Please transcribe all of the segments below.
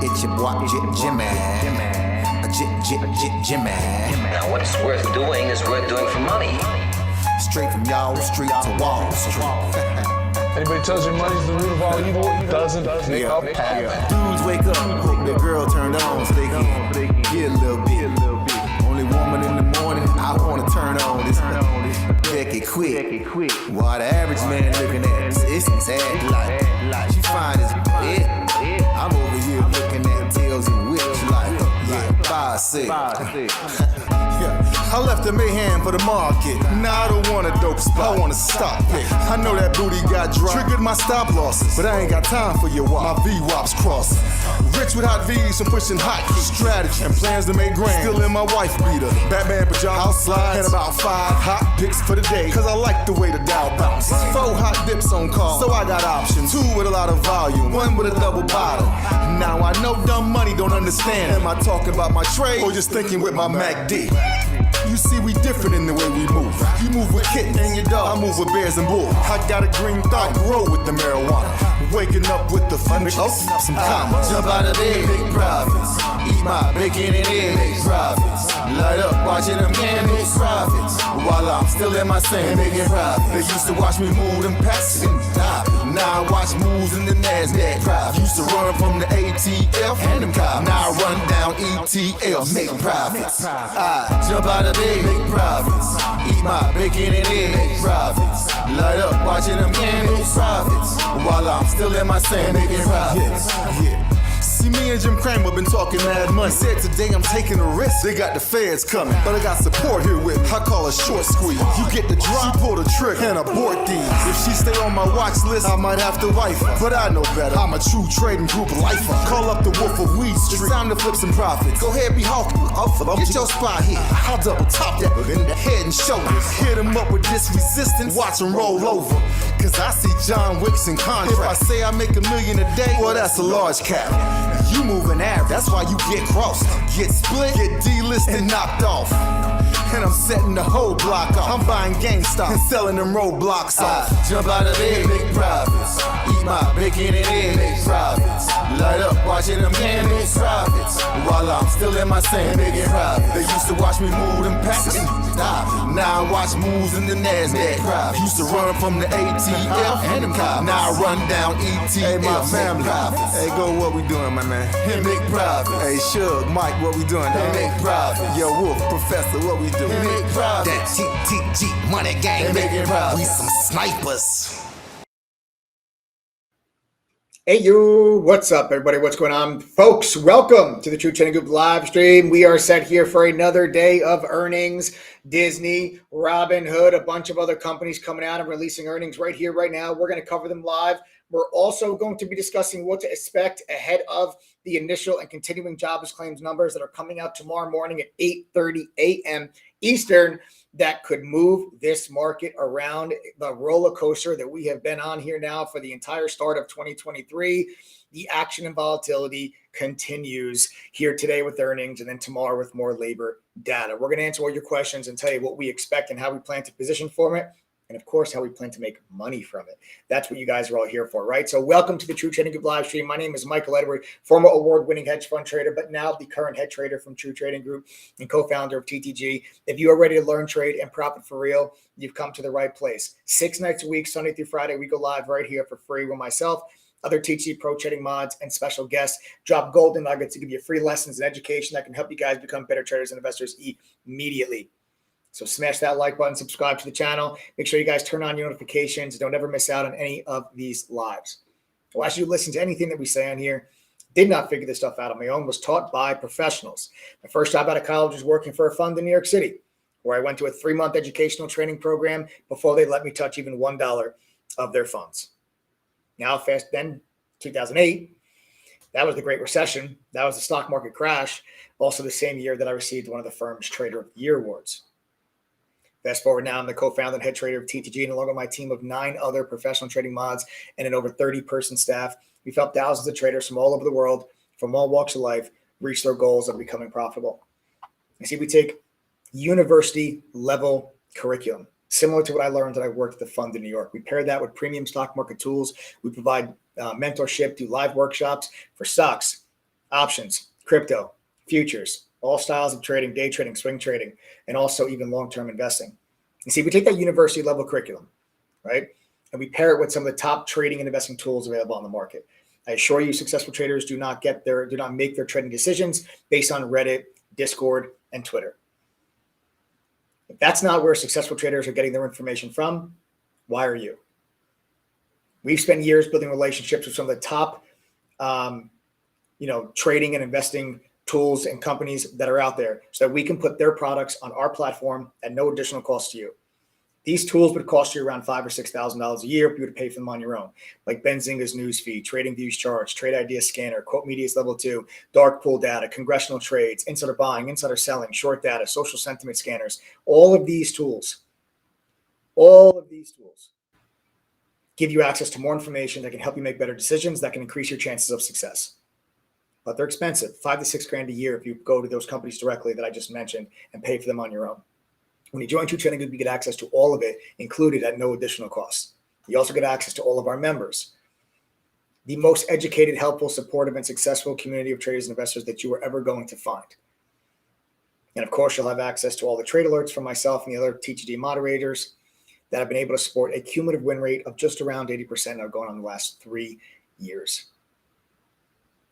It's your boy Jimmy. Jimmy. Now, what's worth doing is worth doing for money. Straight from y'all street to Wall Street. Anybody tells you money's the root of all evil, doesn't make up half. Dudes wake up, hope their girl turned on so they can get a little bit. Only woman in the morning I wanna turn on this Becky quick. While the average man looking at this, it's sad like she fine as it. I'm over here looking at tails and whips like, yeah, 5'6". I left the mayhem for the market. Now I don't want a dope spot, I want a stock pick. I know that booty got dry, triggered my stop losses, but I ain't got time for your wop. My V-wops crossing. Rich with hot V's and pushing hot keys. Strategy and plans to make grand. Still in my wife beater. Batman pajamas, house slides, and about 5 hot picks for the day. Cause I like the way the Dow bounces. 4 hot dips on call, so I got options. 2 with a lot of volume, 1 with a double bottle. Now I know dumb money don't understand. Am I talking about my trade or just thinking with my MACD? You see, we different in the way we move. You move with kittens and your dog, I move with bears and bulls. I got a green thumb, grow with the marijuana. Waking up with the fun, open up some commas. Jump out of bed, big profits. Eat my bacon and eggs, big profits. Light up, watching them can make profits. While I'm still in my sand, making profits. They used to watch me move them packs and stop. Now I watch moves in the NASDAQ. Profits. Used to run from the ATF and them cops. Now I run down ETL, make profits. I jump out of bed, make profits. Eat my bacon and eggs, make profits. Light up, watching them can make profits. While I'm still in my sand, making profits. Yeah. See, me and Jim Cramer been talking mad money. Said today I'm taking a risk. They got the feds coming, but I got support here with me. I call a short squeeze. You get the drop, she pull the trigger and abort these. If she stay on my watch list, I might have to wife her. But I know better. I'm a true trading group lifer. Call up the Wolf of Weed Street. It's time to flip some profits. Go ahead, be hawking. Get your spot here. I'll double top that in the head and shoulders. Hit him up with this resistance. Watch him roll over. Cause I see John Wicks in contract. If I say I make $1 million a day, well, that's a large cap. You moving average, that's why you get crossed. Get split, get delisted, and knocked off. And I'm setting the whole block off. I'm buying GameStop and selling them roadblocks off. Jump out of bed, make profits. Eat my bacon and eggs, make profits. Light up, watching them can make profits. While I'm still in my sand, making profits. They used to watch me move them packs and stop. Now I watch moves in the NASDAQ. Profits. Used to run from the ATF and them cops. Now I run down ETL. Hey, my family. Hey, go, what we doing, my man? Hey, make profits. Hey, Suge, Mike, what we doing? Hey, make profits. Yo, Wolf, Professor, what we doing? Hey, make profits. That TTG money gang, making profits. We some snipers. Hey, you, what's up, everybody? What's going on? Folks, welcome to the True Trading Group live stream. We are set here for another day of earnings. Disney, Robinhood, a bunch of other companies coming out and releasing earnings right here, right now. We're going to cover them live. We're also going to be discussing what to expect ahead of the initial and continuing jobless claims numbers that are coming out tomorrow morning at 8:30 a.m. Eastern. That could move this market around the roller coaster that we have been on here now for the entire start of 2023. The action and volatility continues here today with earnings and then tomorrow with more labor data. We're going to answer all your questions and tell you what we expect and how we plan to position for it. And of course, how we plan to make money from it. That's what you guys are all here for, right? So welcome to the True Trading Group live stream. My name is Michael Edward, former award-winning hedge fund trader, but now the current head trader from True Trading Group and co-founder of TTG. If you are ready to learn, trade, and profit for real, you've come to the right place. 6 nights a week, Sunday through Friday, we go live right here for free with myself, other TTG Pro trading mods, and special guests. Drop golden nuggets to give you free lessons and education that can help you guys become better traders and investors immediately. So smash that like button, subscribe to the channel. Make sure you guys turn on your notifications. Don't ever miss out on any of these lives. Well, as you listen to anything that we say on here, did not figure this stuff out on my own, was taught by professionals. My first job out of college was working for a fund in New York City, where I went to a 3-month educational training program before they let me touch even $1 of their funds. Now, fast then, 2008, that was the Great Recession. That was the stock market crash. Also the same year that I received one of the firm's Trader of the Year awards. Fast forward now, I'm the co-founder and head trader of TTG, and along with my team of 9 other professional trading mods and an over 30-person staff, we've helped thousands of traders from all over the world, from all walks of life, reach their goals of becoming profitable. You see, we take university-level curriculum, similar to what I learned that I worked at the fund in New York. We pair that with premium stock market tools. We provide mentorship, do live workshops for stocks, options, crypto, futures, all styles of trading, day trading, swing trading, and also even long-term investing. You see, we take that university level curriculum, right? And we pair it with some of the top trading and investing tools available on the market. I assure you, successful traders do not make their trading decisions based on Reddit, Discord, and Twitter. If that's not where successful traders are getting their information from, why are you? We've spent years building relationships with some of the top, trading and investing tools and companies that are out there so that we can put their products on our platform at no additional cost to you. These tools would cost you around $5,000 or $6,000 a year if you would pay for them on your own, like Benzinga's newsfeed, TradingView's charts, Trade Idea Scanner, Quote Media's Level 2, Dark Pool Data, Congressional Trades, Insider Buying, Insider Selling, Short Data, Social Sentiment Scanners. All of these tools give you access to more information that can help you make better decisions that can increase your chances of success. But they're expensive, $5,000 to $6,000 a year if you go to those companies directly that I just mentioned and pay for them on your own. When you join True Trading Group, you get access to all of it, included at no additional cost. You also get access to all of our members, the most educated, helpful, supportive, and successful community of traders and investors that you are ever going to find. And of course, you'll have access to all the trade alerts from myself and the other TTG moderators that have been able to support a cumulative win rate of just around 80% now going on the last 3 years.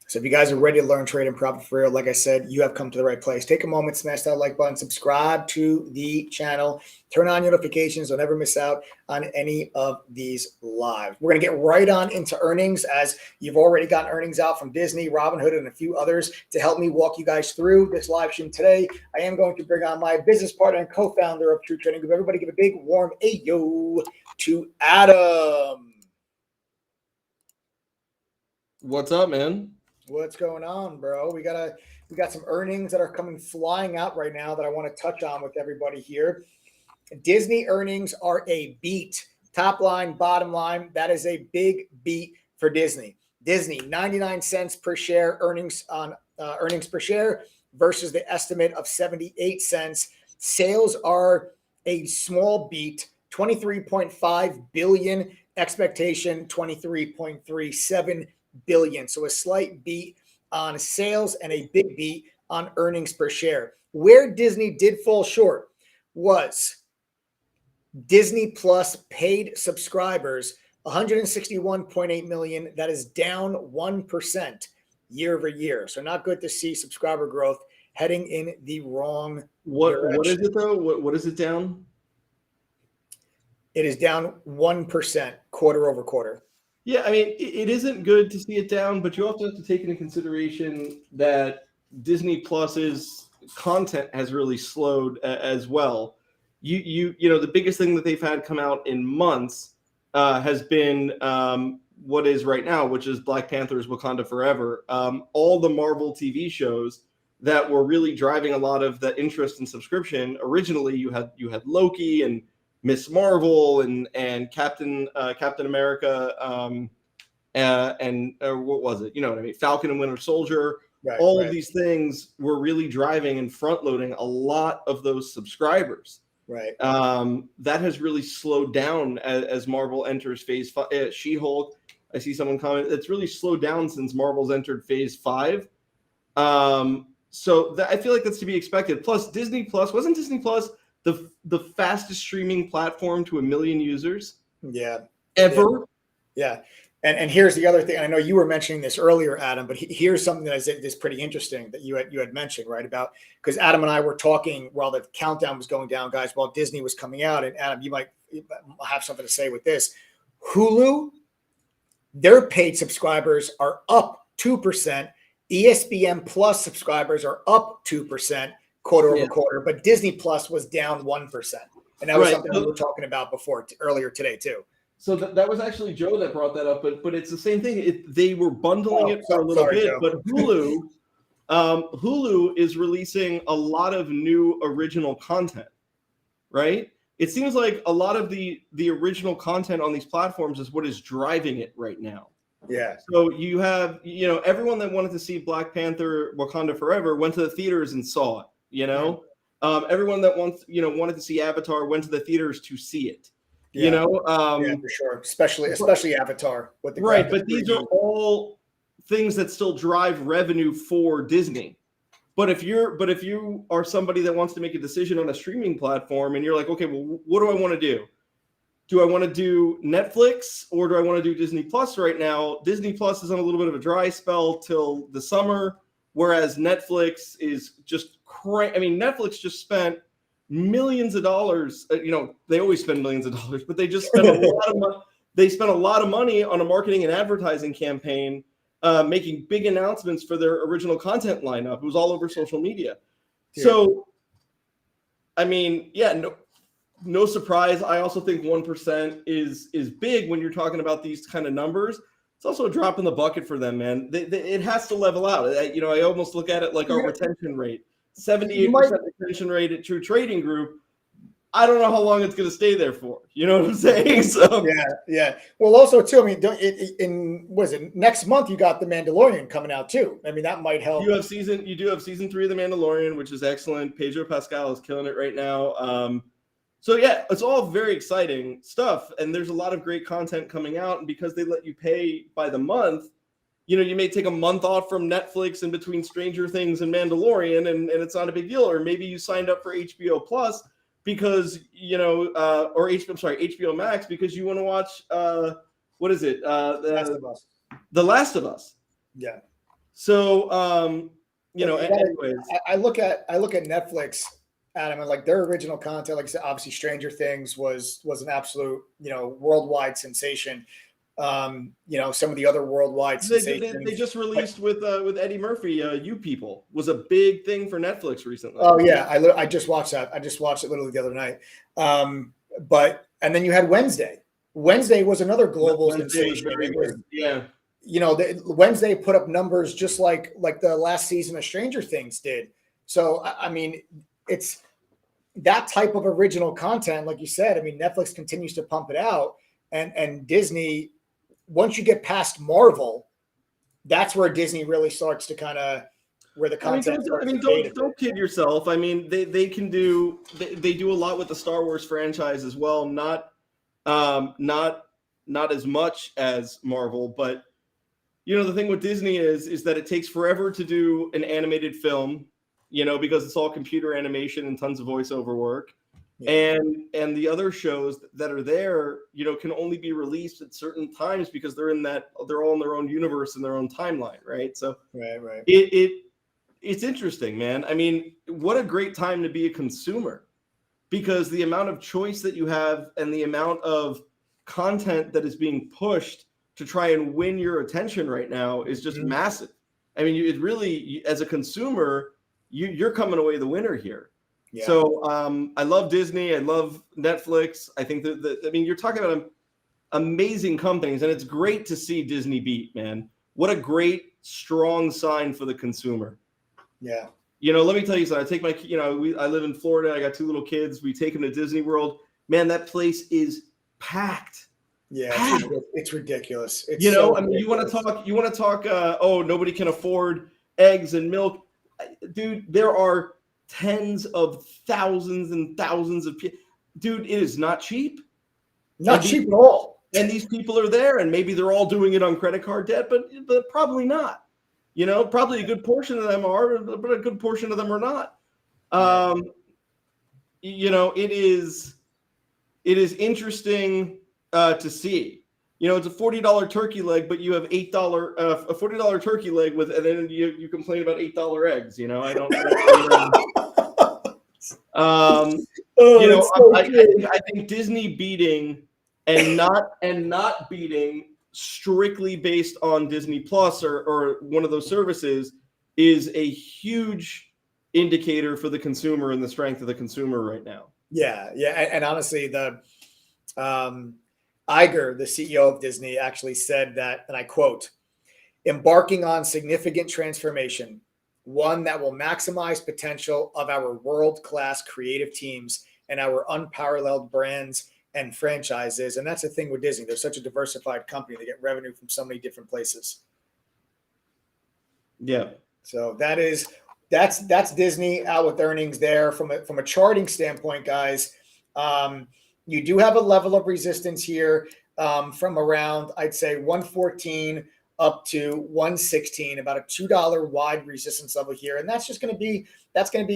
So if you guys are ready to learn, trade, and profit for real, like I said, you have come to the right place. Take a moment, smash that like button, subscribe to the channel, turn on notifications, don't ever miss out on any of these lives. We're going to get right on into earnings, as you've already gotten earnings out from Disney, Robinhood, and a few others. To help me walk you guys through this live stream today, I am going to bring on my business partner and co-founder of True Trading Group. Everybody give a big warm ayo to Adam. What's up, man? What's going on, bro? We got some earnings that are coming flying out right now that I want to touch on with everybody here. Disney earnings are a beat. Top line, bottom line, that is a big beat for Disney. Disney, 99 cents per share earnings per share versus the estimate of 78 cents. Sales are a small beat, 23.5 billion, expectation 23.37 billion. So a slight beat on sales and a big beat on earnings per share. Where Disney did fall short was Disney Plus paid subscribers, 161.8 million. That is down 1% year over year. So not good to see subscriber growth heading in the wrong direction. What is it though? What is it down? It is down 1% quarter over quarter. Yeah, I mean, it isn't good to see it down, but you also have to take into consideration that Disney Plus's content has really slowed as well. You know, the biggest thing that they've had come out in months has been what is right now, which is Black Panther's Wakanda Forever. All the Marvel TV shows that were really driving a lot of the interest in subscription. Originally, you had Loki and Miss Marvel and Captain America and what was it? You know what I mean? Falcon and Winter Soldier. Right, all of these things were really driving and front loading a lot of those subscribers. Right. That has really slowed down as Marvel enters Phase 5. She-Hulk. I see someone comment. It's really slowed down since Marvel's entered Phase 5. So I feel like that's to be expected. Plus, Disney Plus wasn't Disney Plus the fastest streaming platform to 1 million users. Yeah. Ever. Yeah. And here's the other thing. I know you were mentioning this earlier, Adam, but here's something that is pretty interesting that you had mentioned, right? About, because Adam and I were talking while the countdown was going down, guys, while Disney was coming out. And Adam, you might have something to say with this. Hulu, their paid subscribers are up 2%. ESPN Plus subscribers are up 2%. Quarter over quarter, but Disney Plus was down 1%, and that was something we were talking about earlier today too. So that was actually Joe that brought that up, but it's the same thing. They were bundling it for a little bit, Joe. But Hulu is releasing a lot of new original content, right? It seems like a lot of the original content on these platforms is what is driving it right now. Yeah. So you have, everyone that wanted to see Black Panther Wakanda Forever went to the theaters and saw it. Everyone that wanted to see Avatar went to the theaters to see it. Yeah. Yeah, for sure. Especially Avatar. But these are all things that still drive revenue for Disney. But if you are somebody that wants to make a decision on a streaming platform and you're like, okay, well, what do I want to do? Do I want to do Netflix or do I want to do Disney Plus right now? Disney Plus is on a little bit of a dry spell till the summer, whereas Netflix is just Netflix just spent millions of dollars. They always spend millions of dollars, but they just spent a lot of money. They spent a lot of money on a marketing and advertising campaign, making big announcements for their original content lineup. It was all over social media. Yeah. So, no surprise. I also think 1% is big when you're talking about these kind of numbers. It's also a drop in the bucket for them, man. It has to level out. I almost look at it like our retention rate. 78% retention rate at True Trading Group. I don't know how long it's going to stay there for. You know what I'm saying? So yeah. Well, also too, next month you got The Mandalorian coming out too. That might help. You do have season 3 of The Mandalorian, which is excellent. Pedro Pascal is killing it right now. So yeah, it's all very exciting stuff, and there's a lot of great content coming out. And because they let you pay by the month, you may take a month off from Netflix in between Stranger Things and Mandalorian, and it's not a big deal. Or maybe you signed up for HBO Plus because HBO Max because you want to watch what is it? Last of Us. The Last of Us. Yeah. So anyways, I look at Netflix, Adam, and like their original content, like I said, obviously Stranger Things was an absolute worldwide sensation. Some of the other worldwide sensations. They just released with Eddie Murphy. You People was a big thing for Netflix recently. Oh yeah, I just watched that. I just watched it literally the other night. And then you had Wednesday. Wednesday was another global sensation. Wednesday put up numbers just like the last season of Stranger Things did. So it's that type of original content, like you said. Netflix continues to pump it out, and Disney. Once you get past Marvel, that's where Disney really starts to kind of where the content. Don't kid yourself. They can do. They do a lot with the Star Wars franchise as well. Not as much as Marvel, but the thing with Disney is that it takes forever to do an animated film. Because it's all computer animation and tons of voiceover work. Yeah. And the other shows that are there, can only be released at certain times because they're all in their own universe and their own timeline, right? So right. It's interesting, man. What a great time to be a consumer, because the amount of choice that you have and the amount of content that is being pushed to try and win your attention right now is just massive. It really, as a consumer, you're coming away the winner here. Yeah. So I love Disney. I love Netflix. I think that you're talking about amazing companies, and it's great to see Disney beat, man. What a great, strong sign for the consumer. Yeah. Let me tell you something. I take my, I live in Florida. I got 2 little kids. We take them to Disney World. Man, that place is packed. Yeah, it's ridiculous. It's you want to talk. Nobody can afford eggs and milk. Dude, there are tens of thousands and thousands of people. Dude, it is not cheap. Not cheap at all. And these people are there, and maybe they're all doing it on credit card debt, but probably not. Probably a good portion of them are, but a good portion of them are not. It is interesting to see. It's a $40 turkey leg, but you have a $40 turkey leg and then you complain about $8 eggs. I don't. I think Disney beating and not beating strictly based on Disney Plus or one of those services is a huge indicator for the consumer and the strength of the consumer right now. Yeah, and honestly, the Iger, the CEO of Disney, actually said that, and I quote, "Embarking on significant transformation, one that will maximize potential of our world-class creative teams and our unparalleled brands and franchises." And that's the thing with Disney. They're such a diversified company. They get revenue from so many different places. Yeah. So that's Disney out with earnings there. From a charting standpoint, guys, you do have a level of resistance here from around, I'd say, 114 up to 116, about a $2 wide resistance level here. And that's going to be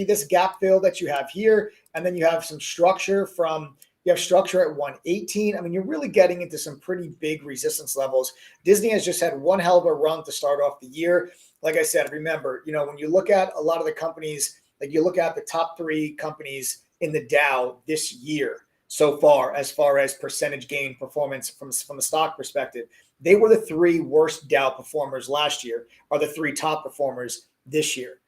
this gap fill that you have here. And then you have some structure at 118. I mean, you're really getting into some pretty big resistance levels. Disney has just had one hell of a run to start off the year. Like I said, remember, when you look at a lot of the companies, like you look at the top 3 companies in the Dow this year so far as percentage gain performance from the stock perspective, they were the 3 worst Dow performers last year, are the 3 top performers this year.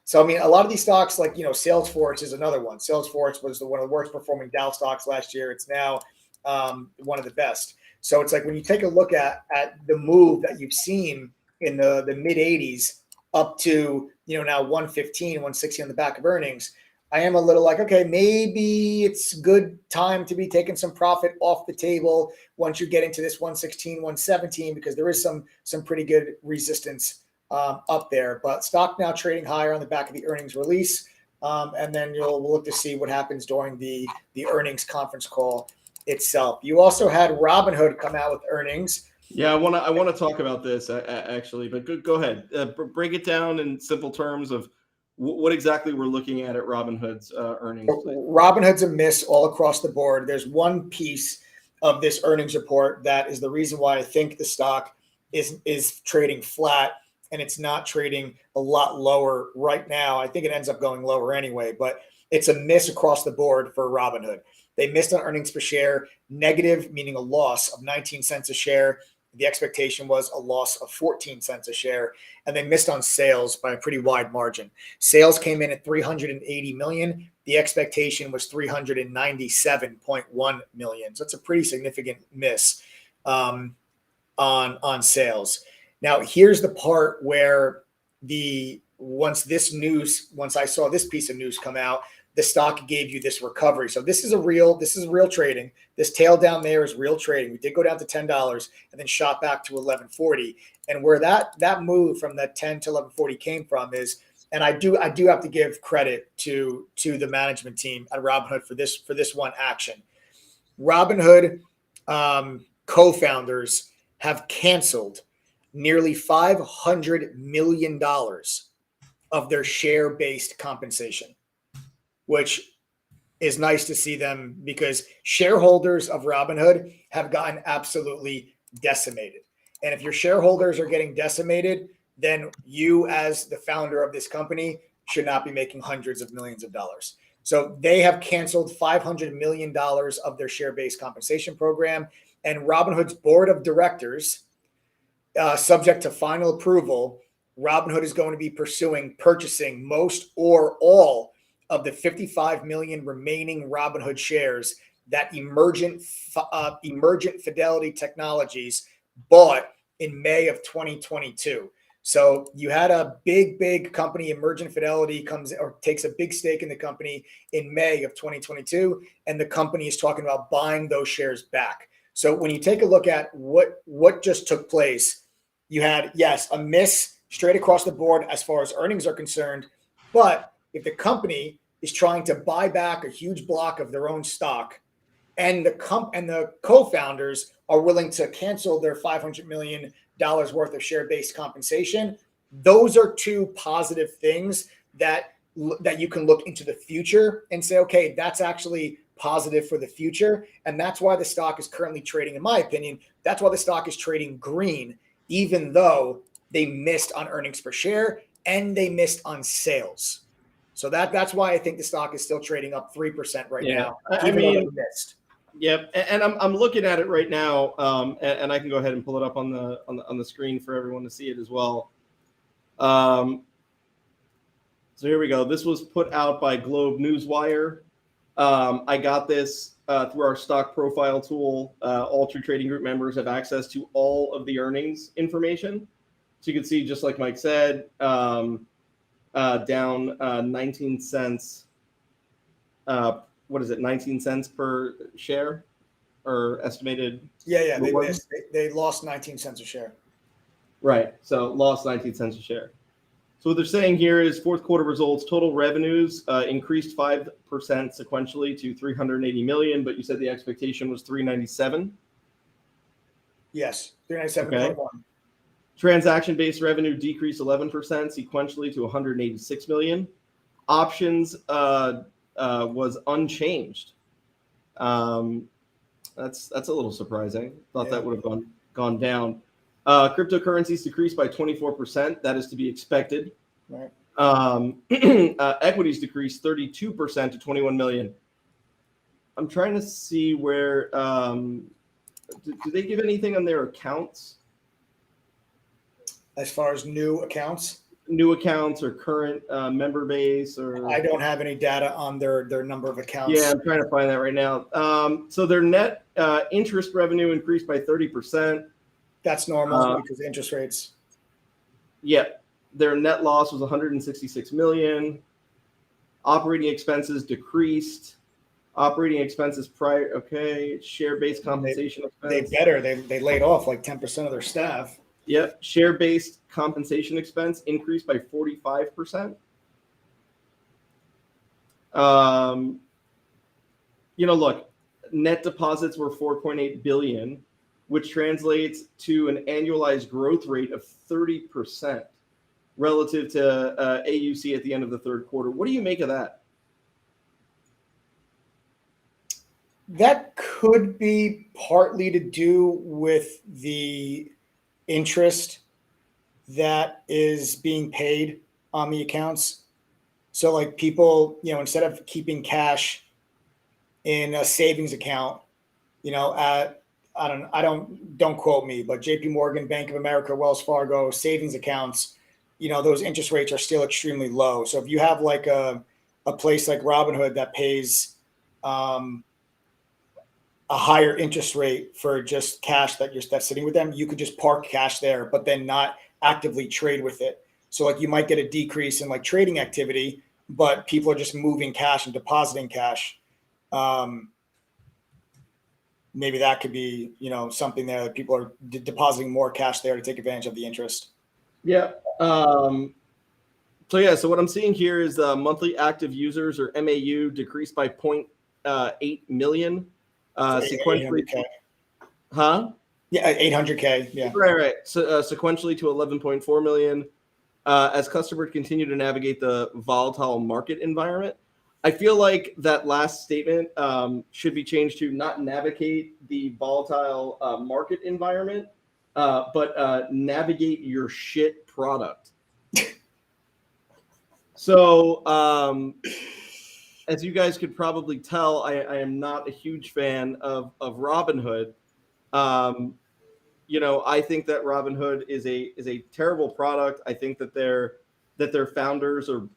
So I mean, a lot of these stocks, like Salesforce is another one. Salesforce was one of the worst performing Dow stocks last year. It's now one of the best. So it's like when you take a look at the move that you've seen in the mid 80s up to now 115, 160 on the back of earnings, I am a little like, okay, maybe it's good time to be taking some profit off the table once you get into this 116, 117, because there is some pretty good resistance up there. But stock now trading higher on the back of the earnings release. And then we'll look to see what happens during the earnings conference call itself. You also had Robinhood come out with earnings. Yeah, I want to talk about this actually, but go ahead. Break it down in simple terms of what exactly we're looking at Robinhood's earnings. Robinhood's a miss all across the board. There's one piece of this earnings report that is the reason why I think the stock is trading flat, and it's not trading a lot lower right now. I think it ends up going lower anyway, but it's a miss across the board for Robinhood. They missed on earnings per share, negative, meaning a loss of 19 cents a share. The expectation was a loss of 14 cents a share, and they missed on sales by a pretty wide margin. Sales came in at 380 million. The expectation was 397.1 million. So it's a pretty significant miss on sales. Now, here's the part where once I saw this piece of news come out, the stock gave you this recovery. So this is real trading. This tail down there is real trading. We did go down to $10 and then shot back to $11.40. And where that move from that 10 to $11.40 came from is, and I do have to give credit to the management team at Robinhood for this one action. Robinhood co-founders have canceled nearly $500 million of their share-based compensation, which is nice to see them, because shareholders of Robinhood have gotten absolutely decimated. And if your shareholders are getting decimated, then you as the founder of this company should not be making hundreds of millions of dollars. So they have canceled $500 million of their share-based compensation program. And Robinhood's board of directors, subject to final approval, Robinhood is going to be purchasing most or all of the 55 million remaining Robinhood shares that Emergent Fidelity Technologies bought in May of 2022. So you had a big company, Emergent Fidelity, takes a big stake in the company in May of 2022, and the company is talking about buying those shares back. So when you take a look at what just took place, you had, yes, a miss straight across the board as far as earnings are concerned. But if the company is trying to buy back a huge block of their own stock, and the co-founders are willing to cancel their $500 million worth of share-based compensation, those are two positive things that you can look into the future and say, okay, that's actually positive for the future. And that's why the stock is currently trading, in my opinion, that's why the stock is trading green, even though they missed on earnings per share and they missed on sales. So that's why I think the stock is still trading up 3% right now. I mean, missed. Yep, and I'm looking at it right now, and I can go ahead and pull it up on the screen for everyone to see it as well. So here we go. This was put out by Globe Newswire. I got this through our stock profile tool. All True Trading Group members have access to all of the earnings information. So you can see, just like Mike said, down 19 cents. What is it? 19 cents per share, or estimated? Yeah. They lost 19 cents a share. Right. So lost 19 cents a share. So what they're saying here is fourth quarter results, total revenues increased 5% sequentially to 380 million, but you said the expectation was 397. Yes, 397.1. Transaction-based revenue decreased 11% sequentially to 186 million. Options was unchanged. That's a little surprising. Thought that would have gone down. Cryptocurrencies decreased by 24%. That is to be expected. Right. Equities decreased 32% to 21 million. I'm trying to see where do they give anything on their accounts? As far as new accounts? New accounts or current member base, or I don't have any data on their number of accounts. Yeah, I'm trying to find that right now. So their net interest revenue increased by 30%. That's normal because interest rates. Yeah, their net loss was 166 million. Operating expenses decreased. Operating expenses share-based compensation expense. They laid off like 10% of their staff. Yep, share-based compensation expense increased by 45%. Look, net deposits were 4.8 billion, which translates to an annualized growth rate of 30% relative to AUC at the end of the third quarter. What do you make of that? That could be partly to do with the interest that is being paid on the accounts. So like people, instead of keeping cash in a savings account, don't quote me, but JP Morgan, Bank of America, Wells Fargo savings accounts, those interest rates are still extremely low. So if you have like a place like Robinhood that pays a higher interest rate for just cash that's sitting with them, you could just park cash there, but then not actively trade with it. So like you might get a decrease in like trading activity, but people are just moving cash and depositing cash. Maybe that could be, something there that people are depositing more cash there to take advantage of the interest. Yeah. So what I'm seeing here is monthly active users, or MAU, decreased by 0.8 million sequentially. 800K. Huh? Yeah, 800K. Yeah. Right. So sequentially to 11.4 million as customers continue to navigate the volatile market environment. I feel like that last statement should be changed to not navigate the volatile market environment, but navigate your shit product. So, as you guys could probably tell, I am not a huge fan of Robinhood. I think that Robinhood is a terrible product. I think that their founders are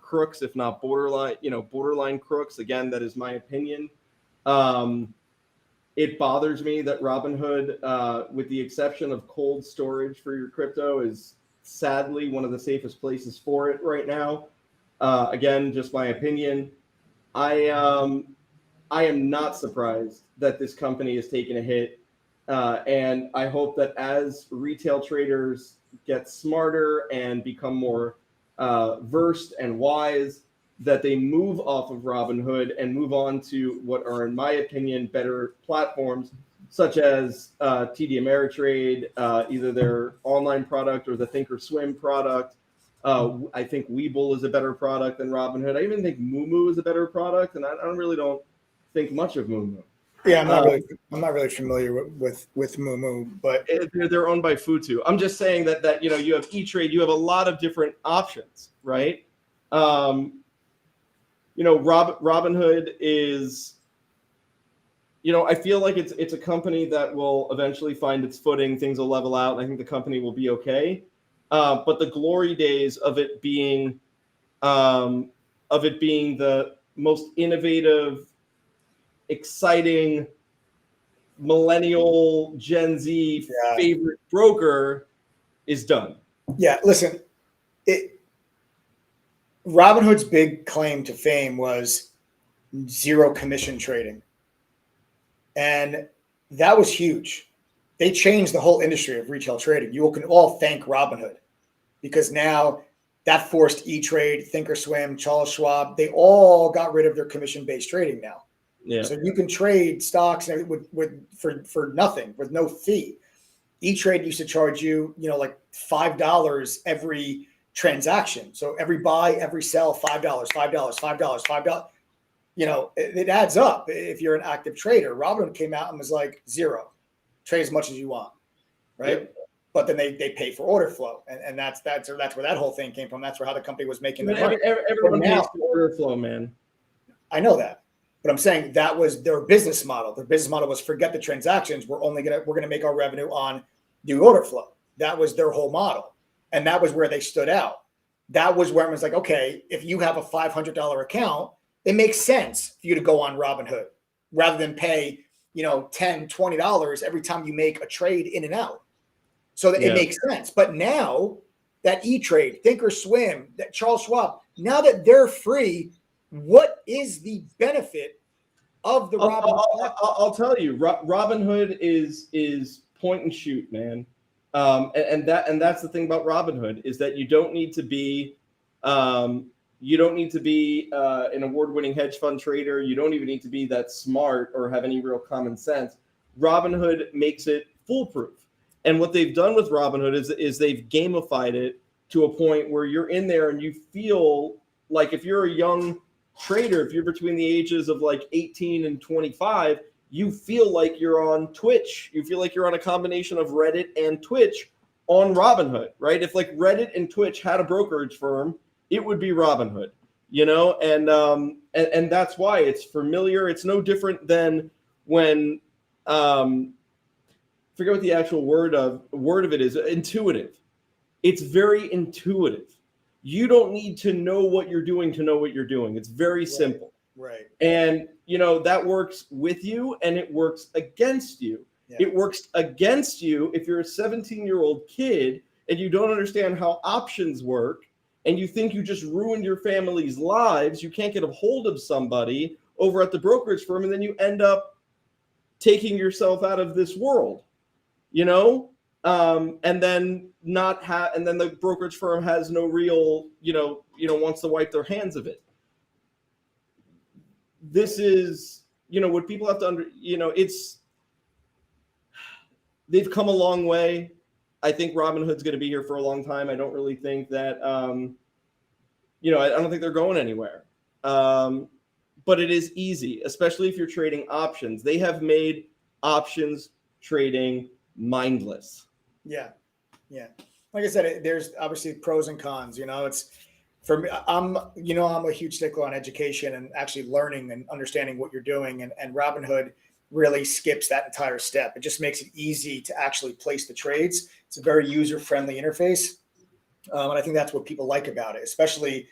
crooks, if not borderline crooks. Again, that is my opinion. It bothers me that Robinhood, with the exception of cold storage for your crypto, is sadly one of the safest places for it right now. Again, just my opinion. I am not surprised that this company is taking a hit. And I hope that as retail traders get smarter and become more versed and wise, that they move off of Robinhood and move on to what are, in my opinion, better platforms, such as TD Ameritrade, either their online product or the Thinkorswim product. I think Webull is a better product than Robinhood. I even think Moomoo is a better product, and I don't think much of Moomoo. Yeah, I'm not really familiar with Moomoo, but they're owned by Futu. I'm just saying that you have E-Trade, you have a lot of different options, right? Robinhood is, I feel like it's a company that will eventually find its footing. Things will level out, and I think the company will be okay. But the glory days of it being the most innovative, exciting millennial Gen Z favorite broker is done. Yeah, listen, Robinhood's big claim to fame was zero commission trading. And that was huge. They changed the whole industry of retail trading. You can all thank Robinhood, because now that forced E-Trade, Thinkorswim, Charles Schwab, they all got rid of their commission-based trading now. Yeah. So you can trade stocks for nothing, with no fee. E-Trade used to charge you, like $5 every transaction. So every buy, every sell, $5, $5, $5, $5. It adds up if you're an active trader. Robinhood came out and was like 0, trade as much as you want, right? Yep. But then they pay for order flow, and that's where that whole thing came from. That's where how the company was making their money. Everyone pays for order flow, man. I know that, but I'm saying that was their business model. Their business model was forget the transactions. We're gonna make our revenue on the order flow. That was their whole model, and that was where they stood out. That was where it was like, okay, if you have a $500 account, it makes sense for you to go on Robinhood rather than pay, $10, $20 every time you make a trade in and out. So that it makes sense. But now that E-Trade, Thinkorswim, that Charles Schwab, now that they're free, what is the benefit of the Robinhood? I'll tell you, Robinhood is point and shoot, man. And that's the thing about Robinhood is that you don't need to be an award-winning hedge fund trader. You don't even need to be that smart or have any real common sense. Robinhood makes it foolproof. And what they've done with Robinhood is they've gamified it to a point where you're in there and you feel like if you're a young trader, if you're between the ages of like 18 and 25, you feel like you're on Twitch. You feel like you're on a combination of Reddit and Twitch on Robinhood, right? If like Reddit and Twitch had a brokerage firm, it would be Robinhood, and that's why it's familiar. It's no different than when forget what the actual word of it is. Intuitive. It's very intuitive. You don't need to know what you're doing to know what you're doing. It's very simple. Right. And that works with you and it works against you. Yeah. It works against you if you're a 17-year-old kid and you don't understand how options work and you think you just ruined your family's lives. You can't get a hold of somebody over at the brokerage firm and then you end up taking yourself out of this world. And then the brokerage firm has no real, wants to wipe their hands of it. This is, what people have to they've come a long way. I think Robinhood's going to be here for a long time. I don't really think that, I don't think they're going anywhere. But it is easy, especially if you're trading options. They have made options trading mindless. Yeah. Like I said, there's obviously pros and cons. It's for me. I'm a huge stickler on education and actually learning and understanding what you're doing. And Robinhood really skips that entire step. It just makes it easy to actually place the trades. It's a very user-friendly interface, and I think that's what people like about it, especially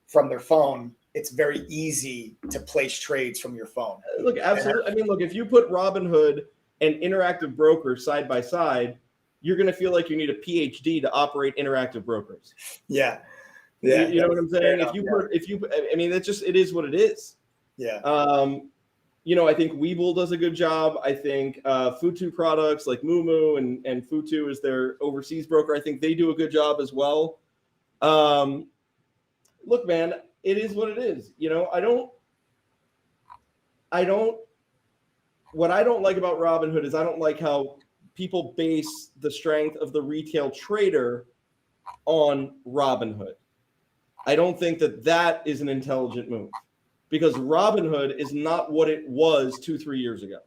from their phone. It's very easy to place trades from your phone. Look, absolutely. I mean, look, if you put Robinhood and Interactive Broker side by side, you're going to feel like you need a PhD to operate Interactive Brokers. Yeah. You know what I'm saying? It is what it is. Yeah. I think Webull does a good job. I think Futu products like Mumu and Futu is their overseas broker. I think they do a good job as well. Look, man, it is what it is. What I don't like about Robinhood is I don't like how people base the strength of the retail trader on Robinhood. I don't think that is an intelligent move because Robinhood is not what it was 2-3 years ago.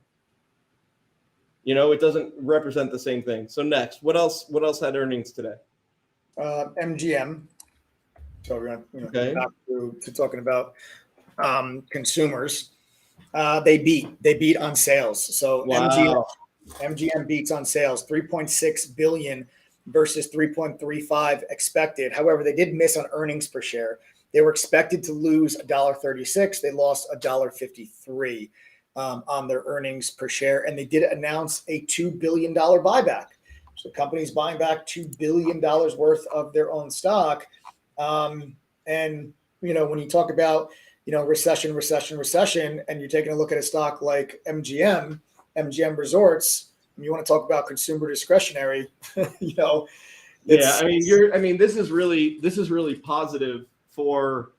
It doesn't represent the same thing. So next, what else had earnings today? MGM. So we're going to back to talking about consumers. They beat on sales. So wow. MGM beats on sales, 3.6 billion versus 3.35 expected. However, they did miss on earnings per share. They were expected to lose $1.36. They lost $1.53 on their earnings per share. And they did announce a $2 billion buyback. So the company's buying back $2 billion worth of their own stock. And, when you talk about, recession, and you're taking a look at a stock like MGM Resorts, and you want to talk about consumer discretionary, this is really positive for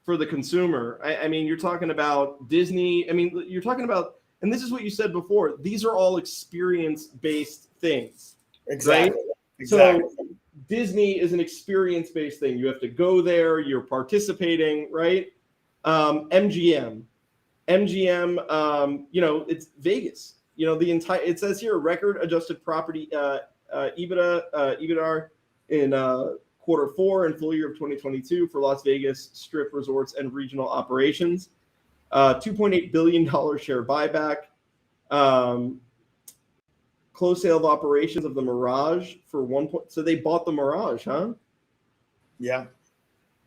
the consumer. You're talking about Disney. You're talking about, and this is what you said before, these are all experience-based things. Exactly. Right? Exactly. So Disney is an experience-based thing. You have to go there. You're participating, right? MGM, it's Vegas. It says here record adjusted property EBITDA in Q4 and full year of 2022 for Las Vegas Strip resorts and regional operations. $2.8 billion share buyback. Close sale of operations of the Mirage for so they bought the Mirage, huh? Yeah.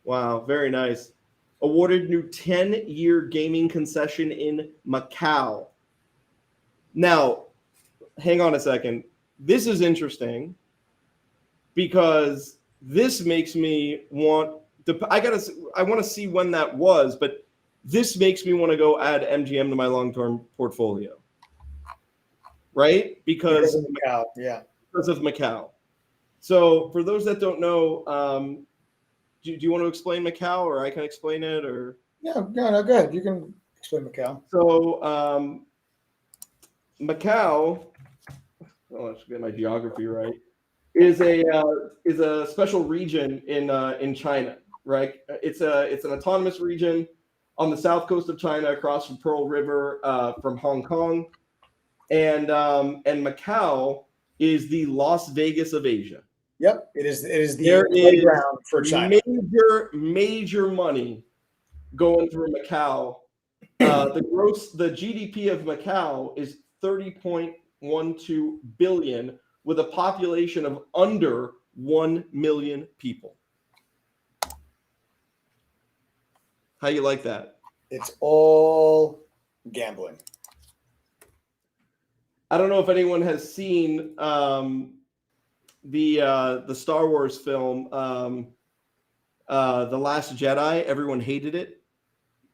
Wow, very nice. Awarded new 10-year gaming concession in Macau. Now, hang on a second. This is interesting because this makes me want I want to see when that was, but this makes me want to go add MGM to my long-term portfolio. Right? Because of Macau. Yeah. Because of Macau. So for those that don't know, do you want to explain Macau, or I can explain it, or? Yeah, no, go ahead. You can explain Macau. So Macau, let's get my geography right, is a special region in China, right? It's an autonomous region on the south coast of China, across from Pearl River, from Hong Kong, and Macau is the Las Vegas of Asia. Yep, it is the playground for China. Major money going through Macau. The GDP of Macau is 30.12 billion, with a population of under 1 million people. How you like that? It's all gambling. I don't know if anyone has seen the Star Wars film, The Last Jedi. Everyone hated it,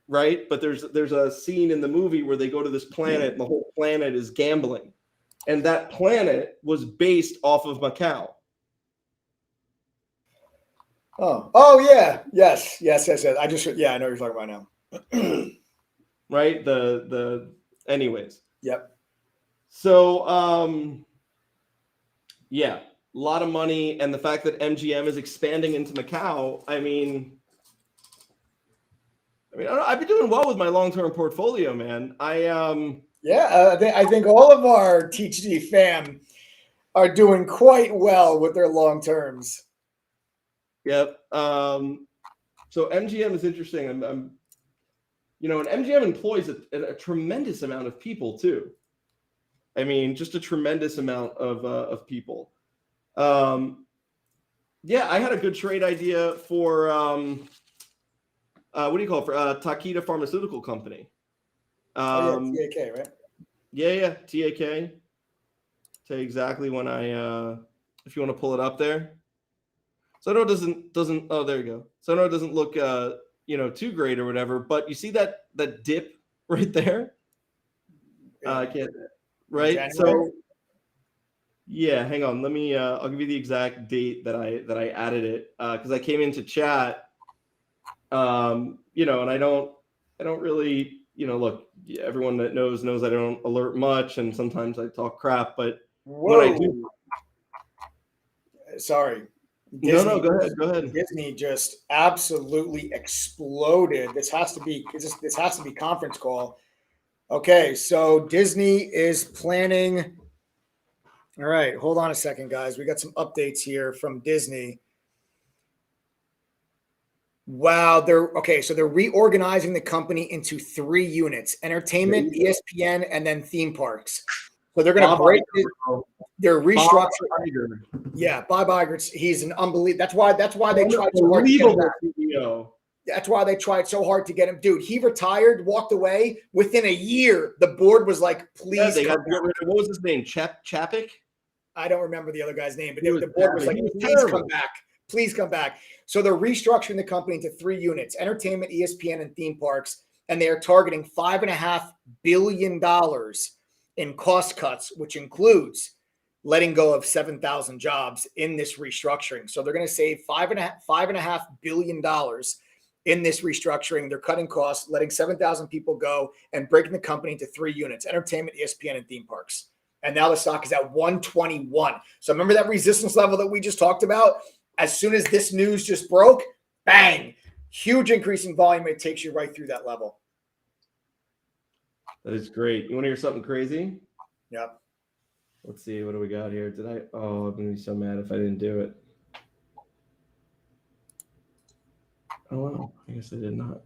right? But there's a scene in the movie where they go to this planet and the whole planet is gambling, and that planet was based off of Macau. Oh yeah, yes. I know what you're talking about now. Right? Anyways. Yep. So yeah. A lot of money, and the fact that MGM is expanding into Macau. I mean, I've been doing well with my long-term portfolio, man. I think all of our TTG fam are doing quite well with their long terms. Yep. So MGM is interesting. And MGM employs a tremendous amount of people too. I mean, just a tremendous amount of people. I had a good trade idea for what do you call it, for Takeda Pharmaceutical Company. TAK, right? Yeah, TAK. Tell you exactly when if you want to pull it up there. So I know it doesn't. Oh, there you go. So I know it doesn't look too great or whatever, but you see that dip right there. I can't. Right. January. So. Yeah, hang on. Let me. I'll give you the exact date that I added it because I came into chat. And I don't really, look. Everyone that knows I don't alert much, and sometimes I talk crap. But when I do, sorry. Disney, no, go ahead. Disney just absolutely exploded. This has to be conference call. Okay, so Disney is planning. All right, hold on a second, guys. We got some updates here from Disney. Wow, they're reorganizing the company into 3 units: entertainment, ESPN, and then theme parks. So they're going to break it. They're restructuring. Yeah, Bob Iger's, he's an unbelievable. That's why they tried so hard to get him back. CEO. That's why they tried so hard to get him. Dude, he retired, walked away. Within a year, the board was like, please come back. What was his name? Chapik? I don't remember the other guy's name, but the board was like, please come back. Please come back. So they're restructuring the company into 3 units: entertainment, ESPN, and theme parks. And they are targeting $5.5 billion in cost cuts, which includes letting go of 7,000 jobs in this restructuring. So they're going to save $5.5 billion in this restructuring. They're cutting costs, letting 7,000 people go, and breaking the company into 3 units: entertainment, ESPN, and theme parks. And now the stock is at 121. So remember that resistance level that we just talked about? As soon as this news just broke, bang, huge increase in volume. It takes you right through that level. That is great. You want to hear something crazy? Yep. Let's see. What do we got here? Oh, I'm going to be so mad if I didn't do it. Oh, well, I guess I did not.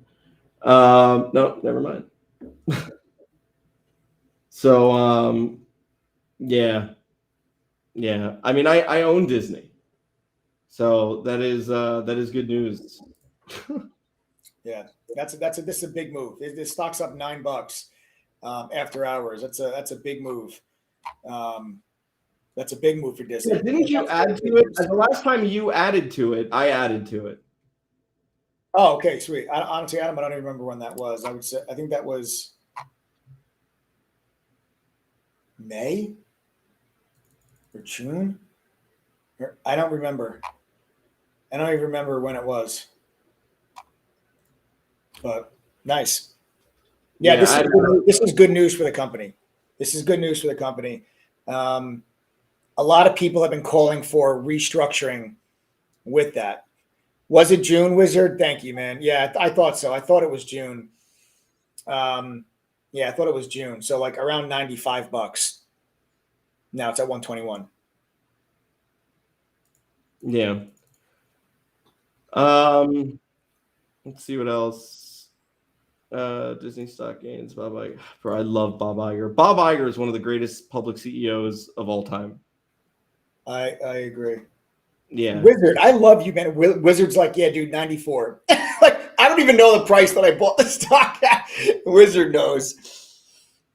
No, never mind. So, yeah. I mean, I own Disney, so that is good news. Yeah, this is a big move. This stock's up $9 after hours. That's a big move. That's a big move for Disney. Yeah, didn't you add to it? The last time you added to it, I added to it. Oh, okay, sweet. Honestly, Adam, I don't even remember when that was. I think that was May or June. I don't remember. I don't even remember when it was. But nice. Yeah, this is good news for the company. This is good news for the company. A lot of people have been calling for restructuring with that. Was it June, Wizard? Thank you, man. Yeah, I thought so. I thought it was June. Yeah, I thought it was June. So like around $95. Now it's at 121. Yeah. Let's see what else. Disney stock gains. Bob Iger. Bro, I love Bob Iger. Bob Iger is one of the greatest public CEOs of all time. I agree. Yeah. Wizard, I love you, man. Wizard's like, yeah, dude, 94. Like, I don't even know the price that I bought the stock at. Wizard knows.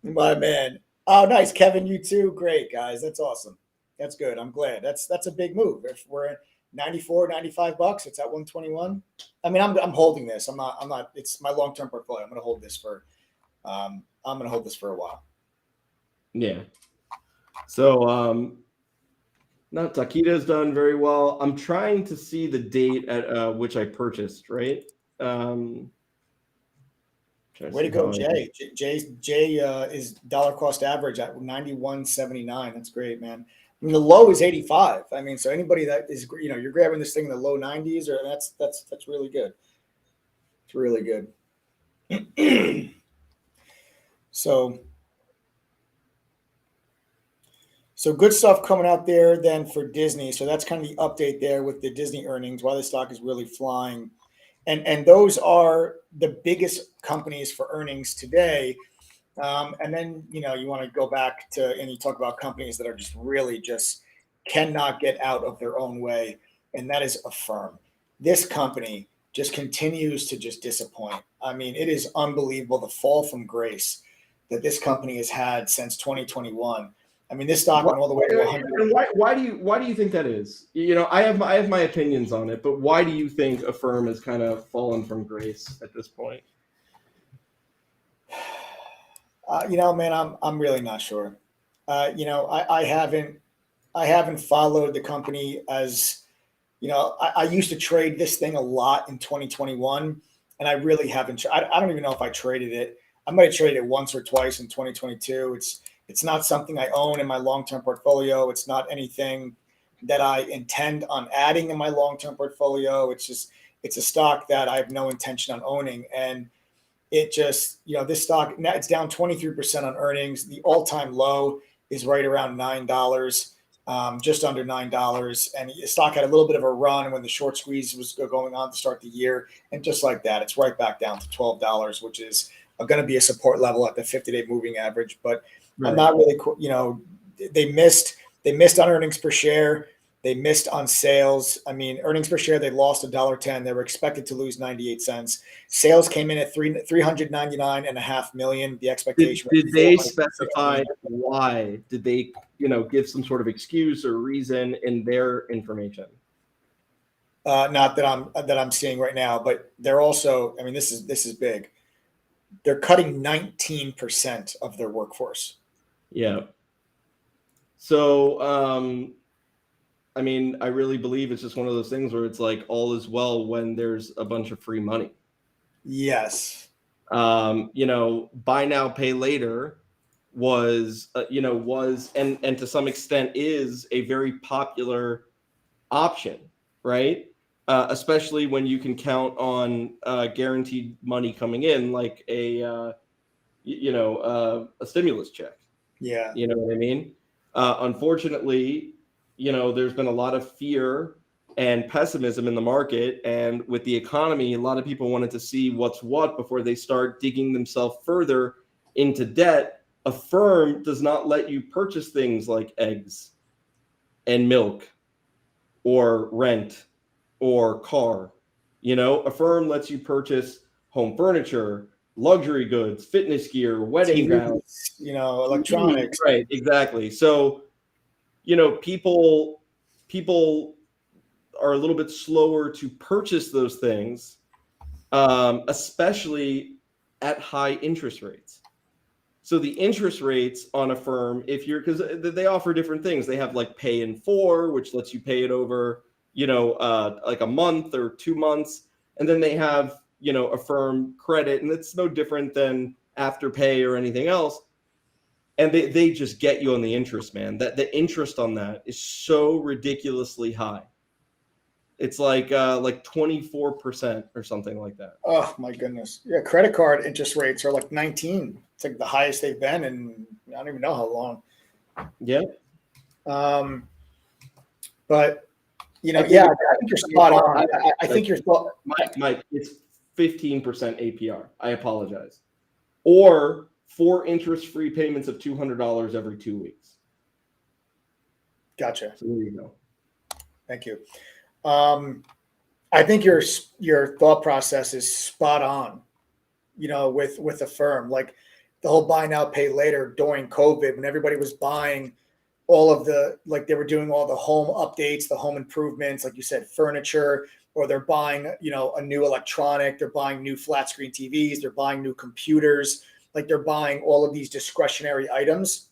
My man. Oh, nice. Kevin, you too. Great, guys. That's awesome. That's good. I'm glad. That's a big move. If we're at 94, $95, it's at 121. I mean, I'm holding this. I'm not, it's my long-term portfolio. I'm going to hold this for a while. Yeah. So, now Taquito's done very well. I'm trying to see the date at which I purchased, right? Way to go, Jay. Jay is dollar cost average at 91.79. That's great, man. I mean, the low is 85. I mean, so anybody that is, you're grabbing this thing in the low 90s, or that's really good. It's really good. So good stuff coming out there then for Disney. So that's kind of the update there with the Disney earnings, why the stock is really flying. And those are the biggest companies for earnings today. And then, you want to go back to, and you talk about companies that are just really just cannot get out of their own way. And that is Affirm. This company just continues to just disappoint. I mean, it is unbelievable the fall from grace that this company has had since 2021. I mean, this stock went all the way to 100. Why do you think that is? I have my opinions on it, but why do you think Affirm has kind of fallen from grace at this point? Man, I'm really not sure. I haven't followed the company as, I used to trade this thing a lot in 2021, and I really haven't. I don't even know if I traded it. I might have traded it once or twice in 2022. It's not something I own in my long-term portfolio. It's not anything that I intend on adding in my long-term portfolio. It's a stock that I have no intention on owning. And it just, this stock, it's down 23% on earnings. The all-time low is right around $9, just under $9. And the stock had a little bit of a run when the short squeeze was going on to start the year. And just like that, it's right back down to $12, which is going to be a support level at the 50-day moving average. But right. I'm not really, they missed on earnings per share. They missed on sales. I mean, earnings per share, they lost $1.10. They were expected to lose 98 cents. Sales came in at $399.5 million. The expectation. Did they specify why? Did they, give some sort of excuse or reason in their information? Not that I'm seeing right now, but they're also. I mean, this is big. They're cutting 19% of their workforce. Yeah. So, I mean, I really believe it's just one of those things where it's like all is well when there's a bunch of free money. Yes. Buy now, pay later was, and to some extent is a very popular option, right? Especially when you can count on guaranteed money coming in, like a stimulus check. Yeah. You know what I mean? Unfortunately, there's been a lot of fear and pessimism in the market, and with the economy, a lot of people wanted to see what's what before they start digging themselves further into debt. Affirm does not let you purchase things like eggs and milk or rent or car. Affirm lets you purchase home furniture, luxury goods, fitness gear, wedding gowns, electronics. Right, exactly. So, people are a little bit slower to purchase those things, especially at high interest rates. So the interest rates on Affirm, because they offer different things. They have like pay in 4, which lets you pay it over, like a month or 2 months. And then they have, Affirm credit, and it's no different than Afterpay or anything else. And they just get you on the interest, man. That the interest on that is so ridiculously high. It's like 24% or something like that. Oh my goodness. Yeah. Credit card interest rates are like 19. It's like the highest they've been in, I don't even know how long. Yeah. But I think you're spot on. I think you're spot. Mike, it's 15% APR. I apologize. Or 4 interest-free payments of $200 every 2 weeks. Gotcha. So there you go. Thank you. I think your thought process is spot on, with Affirm, like the whole buy now, pay later during COVID, when everybody was buying all of they were doing all the home updates, the home improvements, like you said, furniture, or they're buying, a new electronic, they're buying new flat screen TVs, they're buying new computers, like they're buying all of these discretionary items.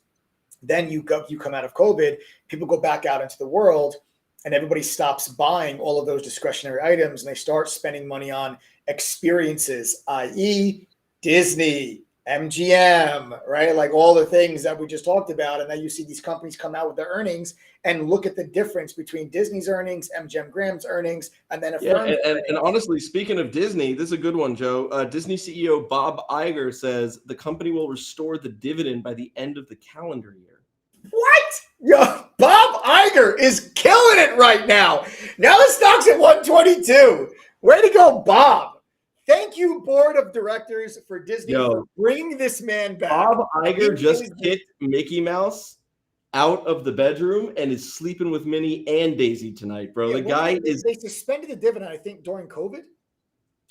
Then you come out of COVID, people go back out into the world, and everybody stops buying all of those discretionary items, and they start spending money on experiences, i.e. Disney, MGM, right? Like all the things that we just talked about. And then you see these companies come out with their earnings and look at the difference between Disney's earnings, MGM Graham's earnings, and then Affirm's earnings. And honestly, speaking of Disney, this is a good one, Joe. Disney CEO Bob Iger says the company will restore the dividend by the end of the calendar year. What? Yo, Bob Iger is killing it right now. Now the stock's at 122. Way to go, Bob. Thank you, board of directors for Disney, for bringing this man back. Bob Iger just kicked Mickey Mouse out of the bedroom and is sleeping with Minnie and Daisy tonight, bro. The guy is. They suspended the dividend, I think, during COVID.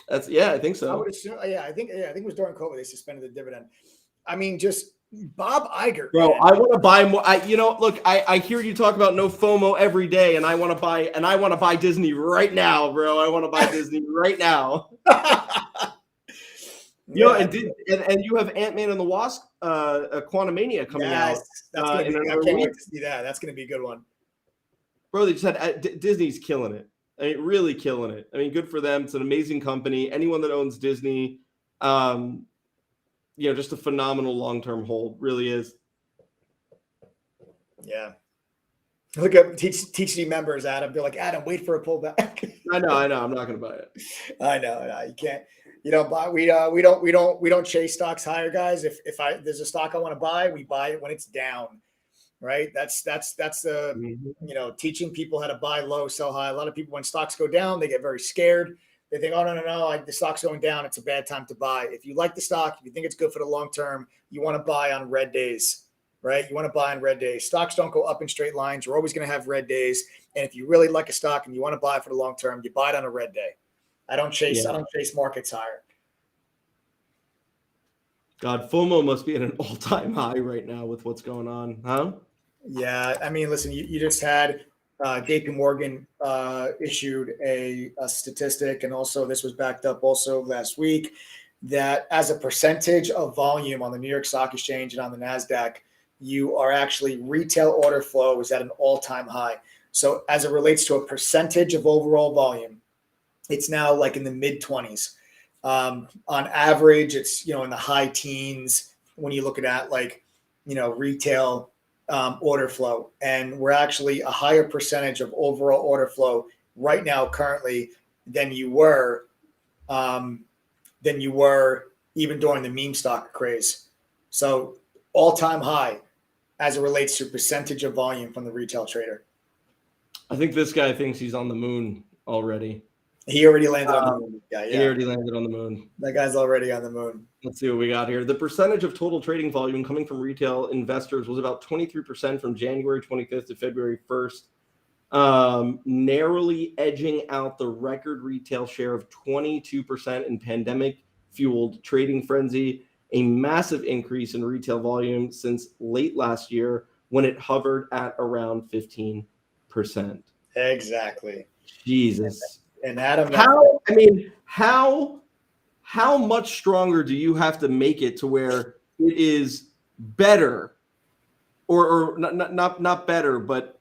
I think so. I would assume. I think it was during COVID they suspended the dividend. I mean, just Bob Iger, bro. Man. I want to buy more. Look, I hear you talk about no FOMO every day, and I want to buy Disney right now, bro. I want to buy Disney right now. And you have Ant-Man and the Wasp, Quantumania coming out. I can't wait to see that. That's going to be a good one. Bro, they just had Disney's killing it. I mean, really killing it. I mean, good for them. It's an amazing company. Anyone that owns Disney, just a phenomenal long-term hold. Really is. Yeah. Look at TTG members, Adam. They're like, Adam, wait for a pullback. I know. I'm not going to buy it. I know. No, you can't. You don't buy. We don't chase stocks higher, guys. If there's a stock I want to buy, we buy it when it's down, right? That's teaching people how to buy low, sell high. A lot of people, when stocks go down, they get very scared. They think, oh no, the stock's going down. It's a bad time to buy. If you like the stock, if you think it's good for the long term, you want to buy on red days, right? You want to buy on red days. Stocks don't go up in straight lines. You're always going to have red days. And if you really like a stock and you want to buy for the long term, you buy it on a red day. I don't chase markets higher. God, FOMO must be at an all-time high right now with what's going on, huh? Yeah, I mean, listen, you just had JP Morgan issued a statistic, and also this was backed up also last week, that as a percentage of volume on the New York Stock Exchange and on the NASDAQ, you are actually retail order flow is at an all-time high. So as it relates to a percentage of overall volume, it's now like in the mid-20s. On average, it's in the high teens when you look at retail order flow, and we're actually a higher percentage of overall order flow right now currently than you were even during the meme stock craze. So all-time high as it relates to percentage of volume from the retail trader. I think this guy thinks he's on the moon already. He already landed on the moon. Yeah. He already landed on the moon. That guy's already on the moon. Let's see what we got here. The percentage of total trading volume coming from retail investors was about 23% from January 25th to February 1st, narrowly edging out the record retail share of 22% in pandemic-fueled trading frenzy, a massive increase in retail volume since late last year when it hovered at around 15%. Exactly. Jesus. And Adam, how much stronger do you have to make it to where it is better, or not better, but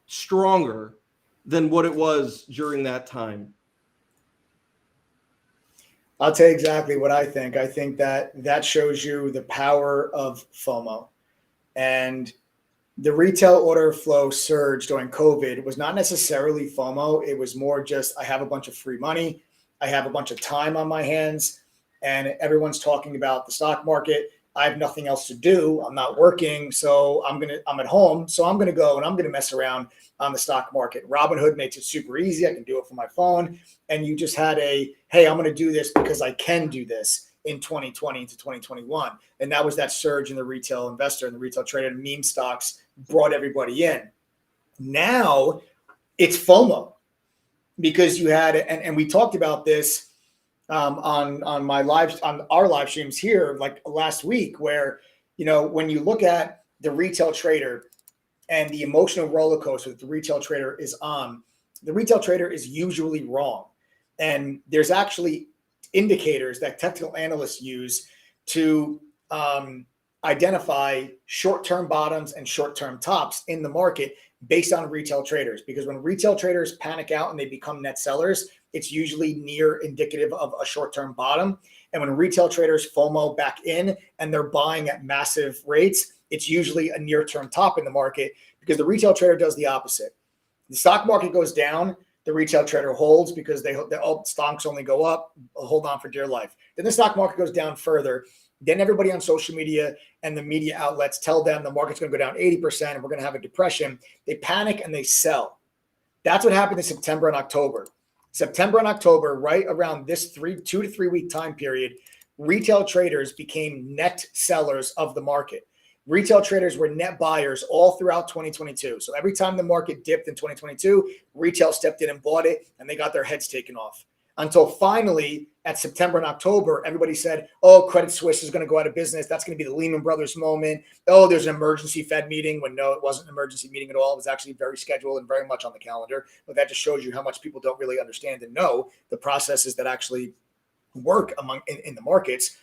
stronger than what it was during that time? I'll tell you exactly what I think. I think that shows you the power of FOMO. And the retail order flow surge during COVID was not necessarily FOMO. It was more just, I have a bunch of free money. I have a bunch of time on my hands, and everyone's talking about the stock market. I have nothing else to do. I'm not working. So I'm at home. So I'm going to go and I'm going to mess around on the stock market. Robinhood makes it super easy. I can do it from my phone. And you just had hey, I'm going to do this because I can do this in 2020 to 2021. And that was that surge in the retail investor and the retail trader, and meme stocks brought everybody in. Now it's FOMO, because you had, and we talked about this on our live streams here like last week, where, when you look at the retail trader and the emotional roller coaster that the retail trader is on, the retail trader is usually wrong. And there's actually indicators that technical analysts use to identify short-term bottoms and short-term tops in the market based on retail traders. Because when retail traders panic out and they become net sellers, it's usually near indicative of a short-term bottom. And when retail traders FOMO back in and they're buying at massive rates, it's usually a near-term top in the market, because the retail trader does the opposite. The stock market goes down, the retail trader holds because stocks only go up, hold on for dear life. Then the stock market goes down further. Then everybody on social media and the media outlets tell them the market's going to go down 80% and we're going to have a depression. They panic and they sell. That's what happened in September and October. September and October, right around this 2 to 3 week time period, retail traders became net sellers of the market. Retail traders were net buyers all throughout 2022. So every time the market dipped in 2022, retail stepped in and bought it, and they got their heads taken off. Until finally, at September and October, everybody said, oh, Credit Suisse is going to go out of business. That's going to be the Lehman Brothers moment. Oh, there's an emergency Fed meeting, when no, it wasn't an emergency meeting at all. It was actually very scheduled and very much on the calendar. But that just shows you how much people don't really understand and know the processes that actually work in the markets.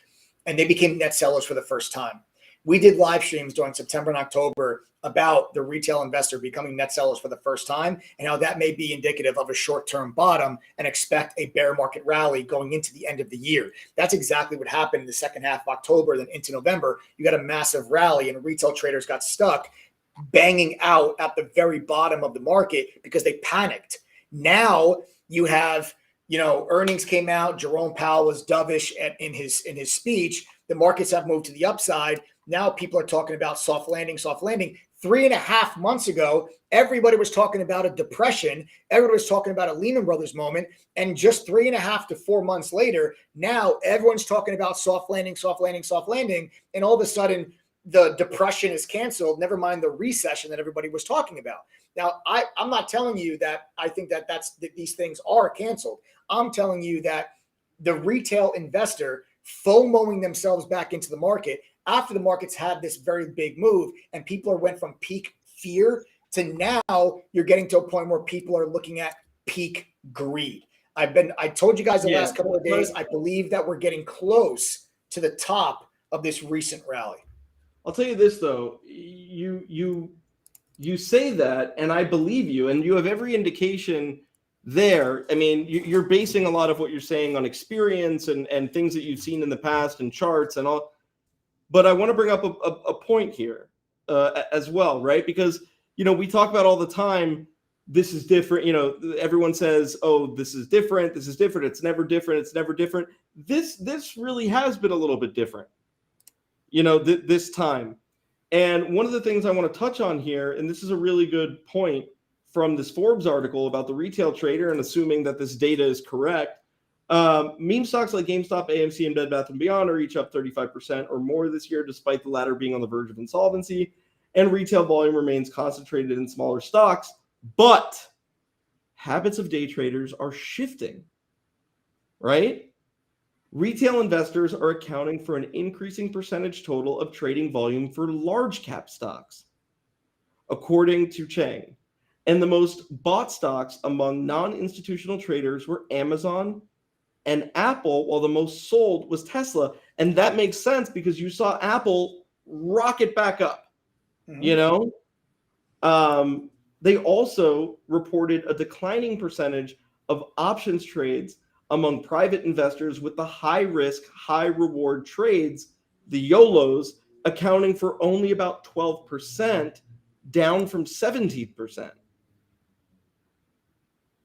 And they became net sellers for the first time. We did live streams during September and October about the retail investor becoming net sellers for the first time, and how that may be indicative of a short-term bottom and expect a bear market rally going into the end of the year. That's exactly what happened in the second half of October. Then into November, you got a massive rally, and retail traders got stuck banging out at the very bottom of the market because they panicked. Now you have, earnings came out. Jerome Powell was dovish in his speech. The markets have moved to the upside. Now people are talking about soft landing. 3.5 months ago, everybody was talking about a depression. Everybody was talking about a Lehman Brothers moment. And just 3.5 to 4 months later, now everyone's talking about soft landing. And all of a sudden, the depression is canceled, never mind the recession that everybody was talking about. Now, I'm not telling you that I think that these things are canceled. I'm telling you that the retail investor FOMOing themselves back into the market after the markets had this very big move, and people went from peak fear to now you're getting to a point where people are looking at peak greed. I told you guys the last couple of days, I believe that we're getting close to the top of this recent rally. I'll tell you this though, you say that, and I believe you, and you have every indication there. I mean, you're basing a lot of what you're saying on experience and things that you've seen in the past and charts and all. But I want to bring up a point here as well, right? Because, we talk about all the time, this is different. Everyone says, oh, this is different. This is different. It's never different. It's never different. This really has been a little bit different, this time. And one of the things I want to touch on here, and this is a really good point from this Forbes article about the retail trader and assuming that this data is correct. Meme stocks like GameStop, AMC, and Bed Bath & Beyond are each up 35% or more this year, despite the latter being on the verge of insolvency. And retail volume remains concentrated in smaller stocks. But habits of day traders are shifting, right? Retail investors are accounting for an increasing percentage total of trading volume for large cap stocks, according to Chang. And the most bought stocks among non-institutional traders were Amazon and Apple, while the most sold was Tesla. And that makes sense because you saw Apple rocket back up, They also reported a declining percentage of options trades among private investors, with the high-risk, high-reward trades, the YOLOs, accounting for only about 12%, down from 17%.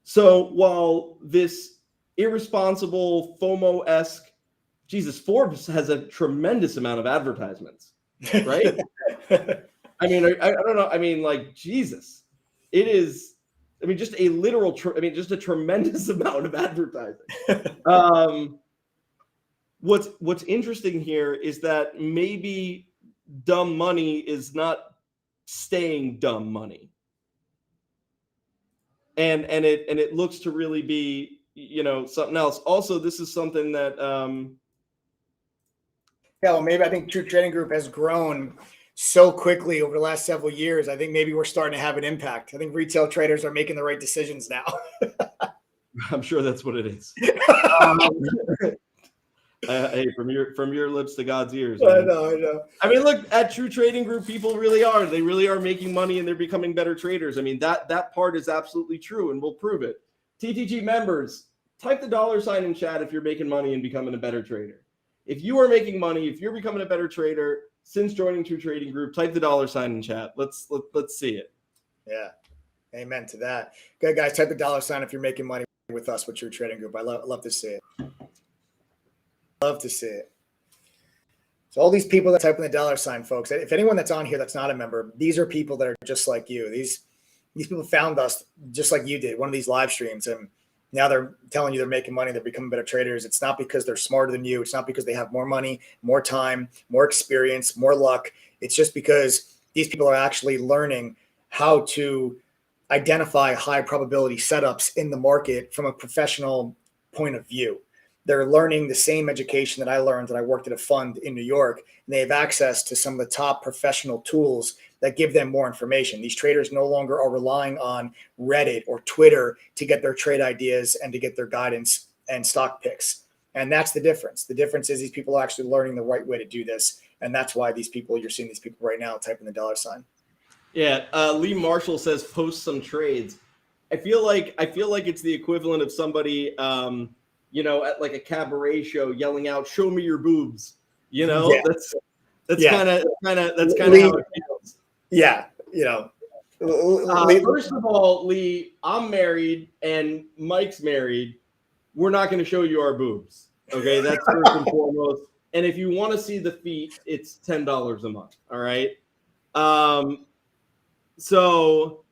So while this irresponsible FOMO-esque, Forbes has a tremendous amount of advertisements, right? I don't know. Jesus, it is. Just a literal. Just a tremendous amount of advertising. What's interesting here is that maybe dumb money is not staying dumb money, and it looks to really be something else. Also, this is something that maybe I think True Trading Group has grown so quickly over the last several years. I think maybe we're starting to have an impact. I think retail traders are making the right decisions now. I'm sure that's what it is. Hey, from your lips to God's ears. Man. I know. Look, at True Trading Group, people really are. They really are making money and they're becoming better traders. That part is absolutely true, and we'll prove it. TTG members, type the $sign in chat if you're making money and becoming a better trader. If you are making money, if you're becoming a better trader since joining True Trading Group, type the $sign in chat. Let's see it. Yeah. Amen to that. Good, guys. Type the $sign if you're making money with us with True Trading Group. I love to see it. Love to see it. So all these people that type in the $sign, folks, if anyone that's on here that's not a member, these are people that are just like you. These people found us just like you did, one of these live streams, and now they're telling you they're making money, they're becoming better traders. It's not because they're smarter than you. It's not because they have more money, more time, more experience, more luck. It's just because these people are actually learning how to identify high probability setups in the market from a professional point of view. They're learning the same education that I learned when I worked at a fund in New York, and they have access to some of the top professional tools that give them more information. These traders no longer are relying on Reddit or Twitter to get their trade ideas and to get their guidance and stock picks. And that's the difference. The difference is these people are actually learning the right way to do this. And that's why you're seeing these people right now typing the $sign. Yeah. Lee Marshall says, post some trades. I feel like it's the equivalent of somebody, at like a cabaret show yelling out, "Show me your boobs." Yeah. That's kind of how it feels. Yeah. First of all, Lee, I'm married and Mike's married. We're not going to show you our boobs. Okay. That's first and foremost. And if you want to see the feet, it's $10 a month. All right. So,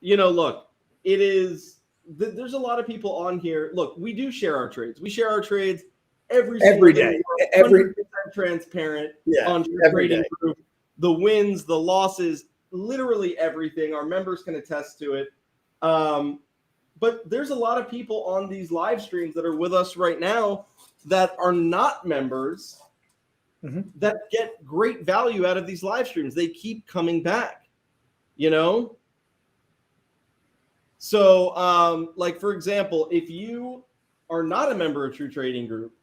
look, it is, there's a lot of people on here. Look, we do share our trades. We share our trades every day. 100% transparent on True Trading day. Group. The wins, the losses, literally everything. Our members can attest to it. But there's a lot of people on these live streams that are with us right now that are not members that get great value out of these live streams. They keep coming back, So, for example, if you are not a member of True Trading Group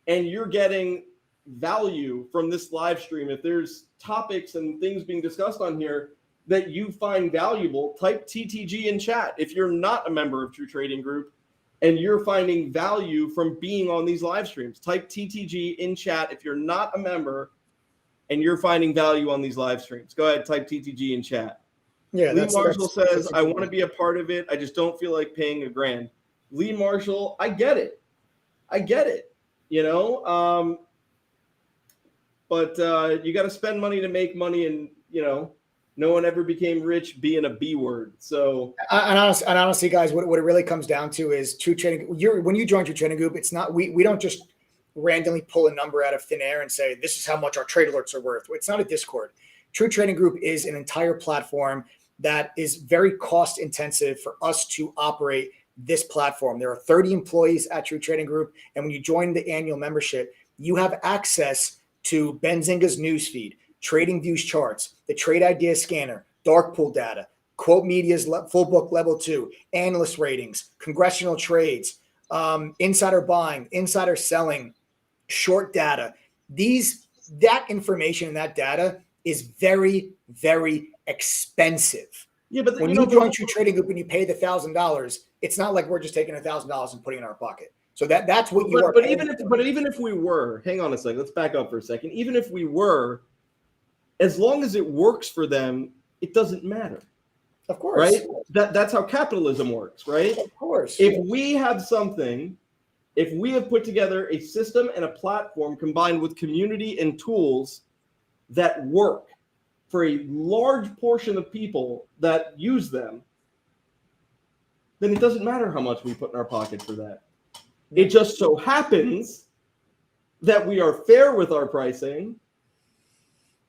and you're getting value from this live stream, if there's topics and things being discussed on here that you find valuable, type TTG in chat. If you're not a member of True Trading Group, and you're finding value from being on these live streams. Type TTG in chat if you're not a member and you're finding value on these live streams. Go ahead, type TTG in chat. Yeah, Lee Marshall says, I want to to be a part of it. I just don't feel like paying $1,000. Lee Marshall, I get it. You know, but you got to spend money to make money, and you know, no one ever became rich being a B word. So, and honestly, guys, what it really comes down to is True Trading. When you join True Trading Group, it's not we don't just randomly pull a number out of thin air and say this is how much our trade alerts are worth. It's not a Discord. True Trading Group is an entire platform that is very cost intensive for us to operate this platform. There are 30 employees at True Trading Group, and when you join the annual membership, you have access to Benzinga's newsfeed, Trading Views charts, the Trade Idea Scanner, Dark Pool data, Quote Media's full book level 2, analyst ratings, congressional trades, insider buying, insider selling, short data. That information and that data is very, very expensive. yeah, but When you join True Trading Group and you pay the $1,000, it's not like we're just taking $1,000 and putting it in our pocket. So that's what you are. But even if we were, hang on a second, let's back up for a second. Even if we were, as long as it works for them, it doesn't matter. Of course. Right? That's how capitalism works, right? Of course. If we have put together a system and a platform combined with community and tools that work for a large portion of people that use them, then it doesn't matter how much we put in our pocket for that. It just so happens that we are fair with our pricing,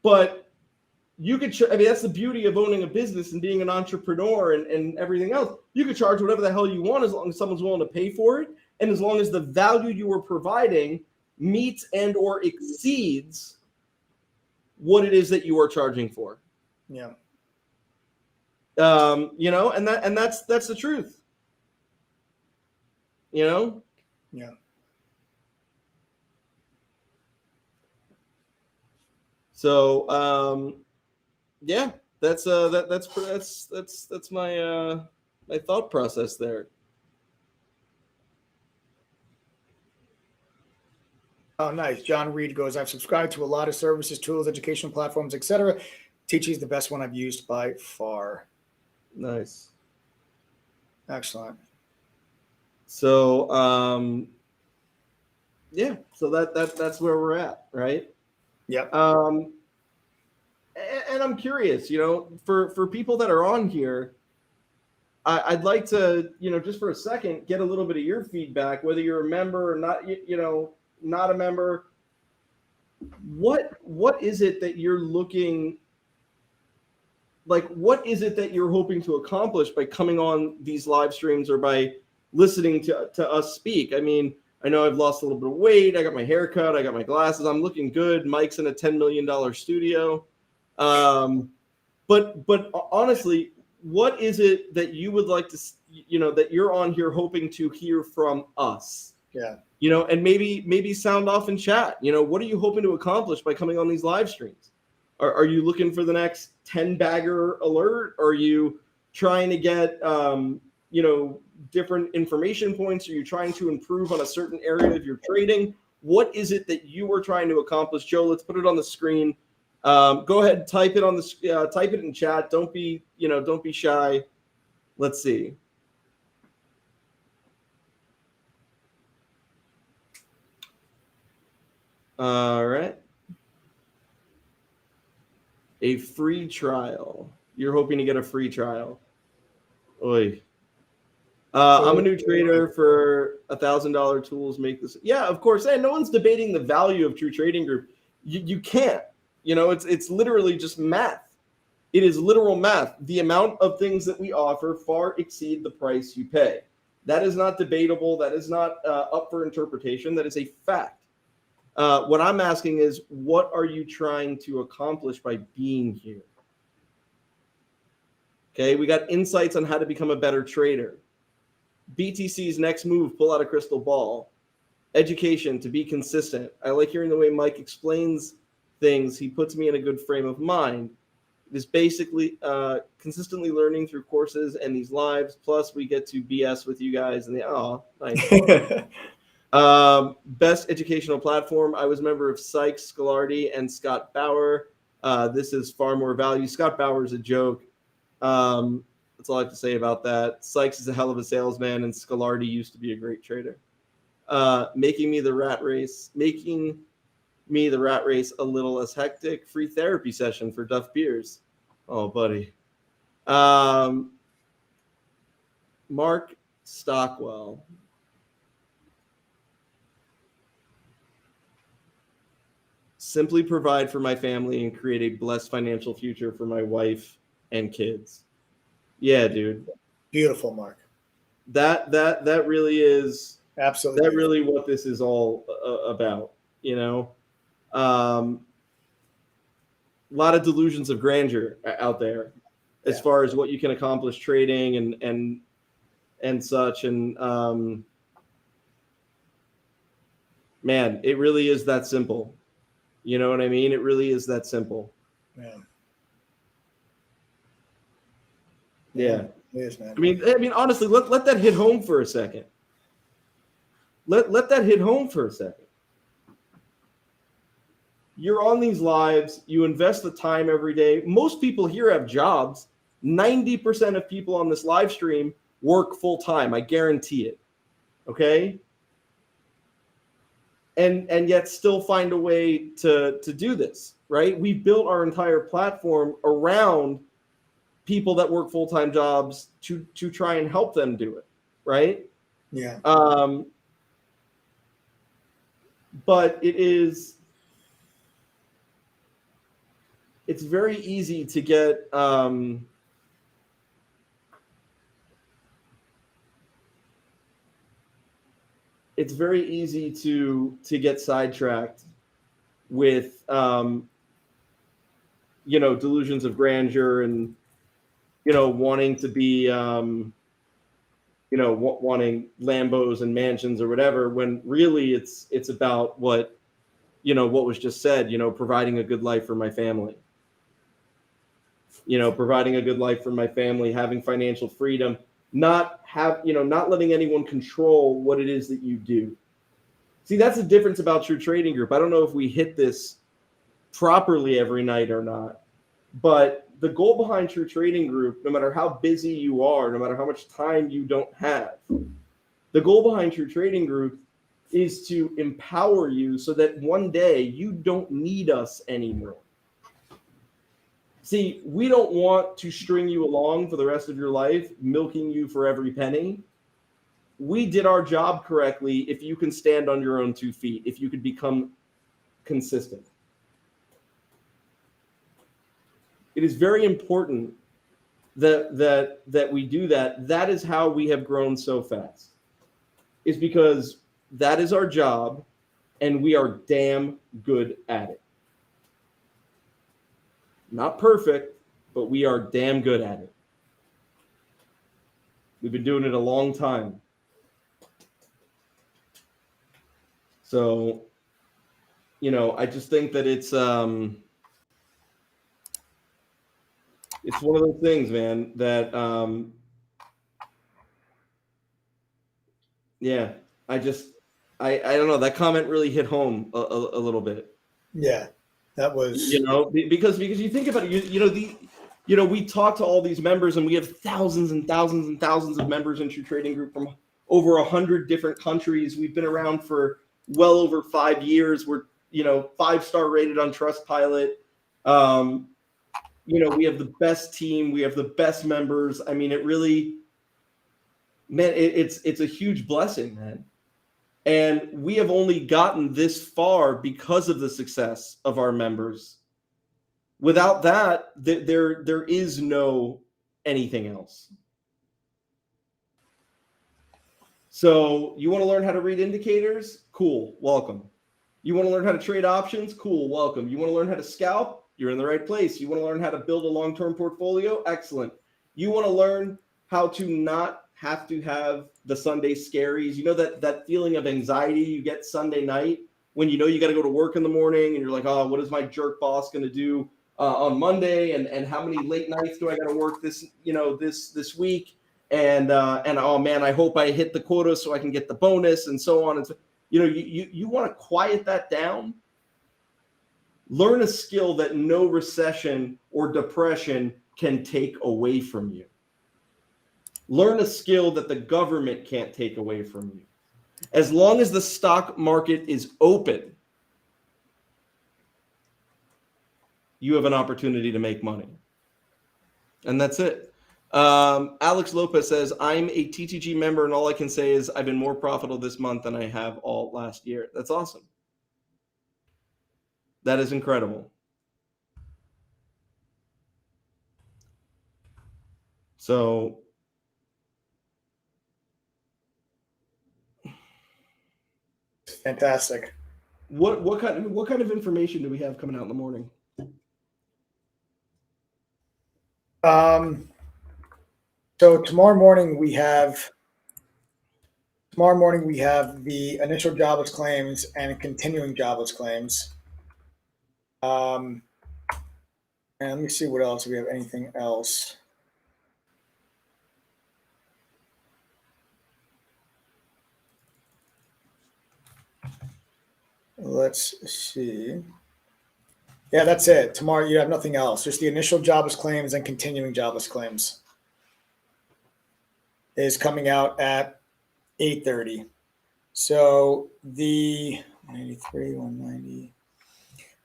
but you could, that's the beauty of owning a business and being an entrepreneur and everything else. You could charge whatever the hell you want as long as someone's willing to pay for it. And as long as the value you are providing meets and or exceeds what it is that you are charging for. Yeah. You know, and that's the truth. You know? Yeah. So yeah, that's my my thought process there. Oh, nice. John Reed goes, I've subscribed to a lot of services, tools, educational platforms, etc. TTG is the best one I've used by far. Nice. Excellent. So yeah, so that's where we're at, right? Yep. And I'm curious, you know, for people that are on here, I'd like to, you know, just for a second, get a little bit of your feedback, whether you're a member or not, you know, not a member. What is it that you're looking like? What is it that you're hoping to accomplish by coming on these live streams or by listening to us speak? I mean, I know I've lost a little bit of weight. I got my hair cut. I got my glasses. I'm looking good. Mike's in a $10 million studio. But honestly, what is it that you would like to, you know, that you're on here hoping to hear from us? Yeah. You know, and maybe sound off in chat. You know, what are you hoping to accomplish by coming on these live streams? Are you looking for the next 10-bagger alert? Are you trying to get, you know, different information points? Are you trying to improve on a certain area of your trading? What is it that you are trying to accomplish? Joe, let's put it on the screen. Go ahead and type it on the type it in chat. Don't be shy. Let's see. All right. A free trial. You're hoping to get a free trial. Oy. I'm a new trader for $1,000 tools. Make this. Yeah, of course. And no one's debating the value of True Trading Group. You can't. You know, it's literally just math. It is literal math. The amount of things that we offer far exceed the price you pay. That is not debatable. That is not up for interpretation. That is a fact. What I'm asking is, what are you trying to accomplish by being here? Okay, we got insights on how to become a better trader. BTC's next move, pull out a crystal ball. Education to be consistent. I like hearing the way Mike explains things. He puts me in a good frame of mind. It is basically consistently learning through courses and these lives. Plus, we get to BS with you guys. And nice. Best educational platform. I was a member of Sykes, Scolarity, and Scott Bauer. This is far more value. Scott Bauer is a joke. That's all I have to say about that. Sykes is a hell of a salesman, and Scolarity used to be a great trader. Making me the rat race a little less hectic. Free therapy session for Duff Beers. Oh, buddy. Mark Stockwell. Simply provide for my family and create a blessed financial future for my wife and kids. Yeah, dude. Beautiful, Mark. That really is absolutely that really what this is all about, you know. A lot of delusions of grandeur out there as far as what you can accomplish trading and such. And man, it really is that simple. You know what I mean? It really is that simple. Yeah. It is, man. I mean, honestly, let that hit home for a second. Let that hit home for a second. You're on these lives. You invest the time every day. Most people here have jobs. 90% of people on this live stream work full time. I guarantee it. Okay. And yet still find a way to do this, right? We built our entire platform around people that work full-time jobs to try and help them do it, right? Yeah. But it's very easy to get it's very easy to get sidetracked with delusions of grandeur and wanting to be wanting Lambos and mansions or whatever, when really it's about what was just said, providing a good life for my family. Providing a good life for my family, having financial freedom, not letting anyone control what it is that you do. See, that's the difference about True Trading Group. I don't know if we hit this properly every night or not, but the goal behind True Trading Group, no matter how busy you are, no matter how much time you don't have, the goal behind True Trading Group is to empower you so that one day you don't need us anymore. See, we don't want to string you along for the rest of your life, milking you for every penny. We did our job correctly if you can stand on your own 2 feet, if you could become consistent. It is very important that we do that. That is how we have grown so fast. Is because that is our job, and we are damn good at it. Not perfect, but we are damn good at it. We've been doing it a long time. So, I just think that it's one of those things, man, that I don't know, that comment really hit home a little bit. Yeah. That was, because you think about it, we talk to all these members, and we have thousands and thousands and thousands of members in True Trading Group from over 100 different countries. We've been around for well over 5 years. We're, 5-star rated on Trustpilot. We have the best team. We have the best members. I mean, it really, man, it's a huge blessing, man. And we have only gotten this far because of the success of our members. Without that, there is no anything else. So you want to learn how to read indicators? Cool, welcome. You want to learn how to trade options? Cool, welcome. You want to learn how to scalp? You're in the right place. You want to learn how to build a long-term portfolio? Excellent. You want to learn how to not have to have the Sunday scaries, that feeling of anxiety you get Sunday night when you got to go to work in the morning and you're like, oh, what is my jerk boss going to do on Monday, and how many late nights do I got to work this week, and oh man, I hope I hit the quota so I can get the bonus, and so on. And so, you want to quiet that down. Learn a skill that no recession or depression can take away from you. Learn a skill that the government can't take away from you. As long as the stock market is open, you have an opportunity to make money. And that's it. Alex Lopez says, I'm a TTG member, and all I can say is I've been more profitable this month than I have all last year. That's awesome. That is incredible. So fantastic. What kind of information do we have coming out in the morning? So tomorrow morning we have the initial jobless claims and continuing jobless claims. And let me see what else. Do we have anything else? Let's see. Yeah, that's it. Tomorrow you have nothing else. Just the initial jobless claims and continuing jobless claims is coming out at 8:30. So the 183, 190.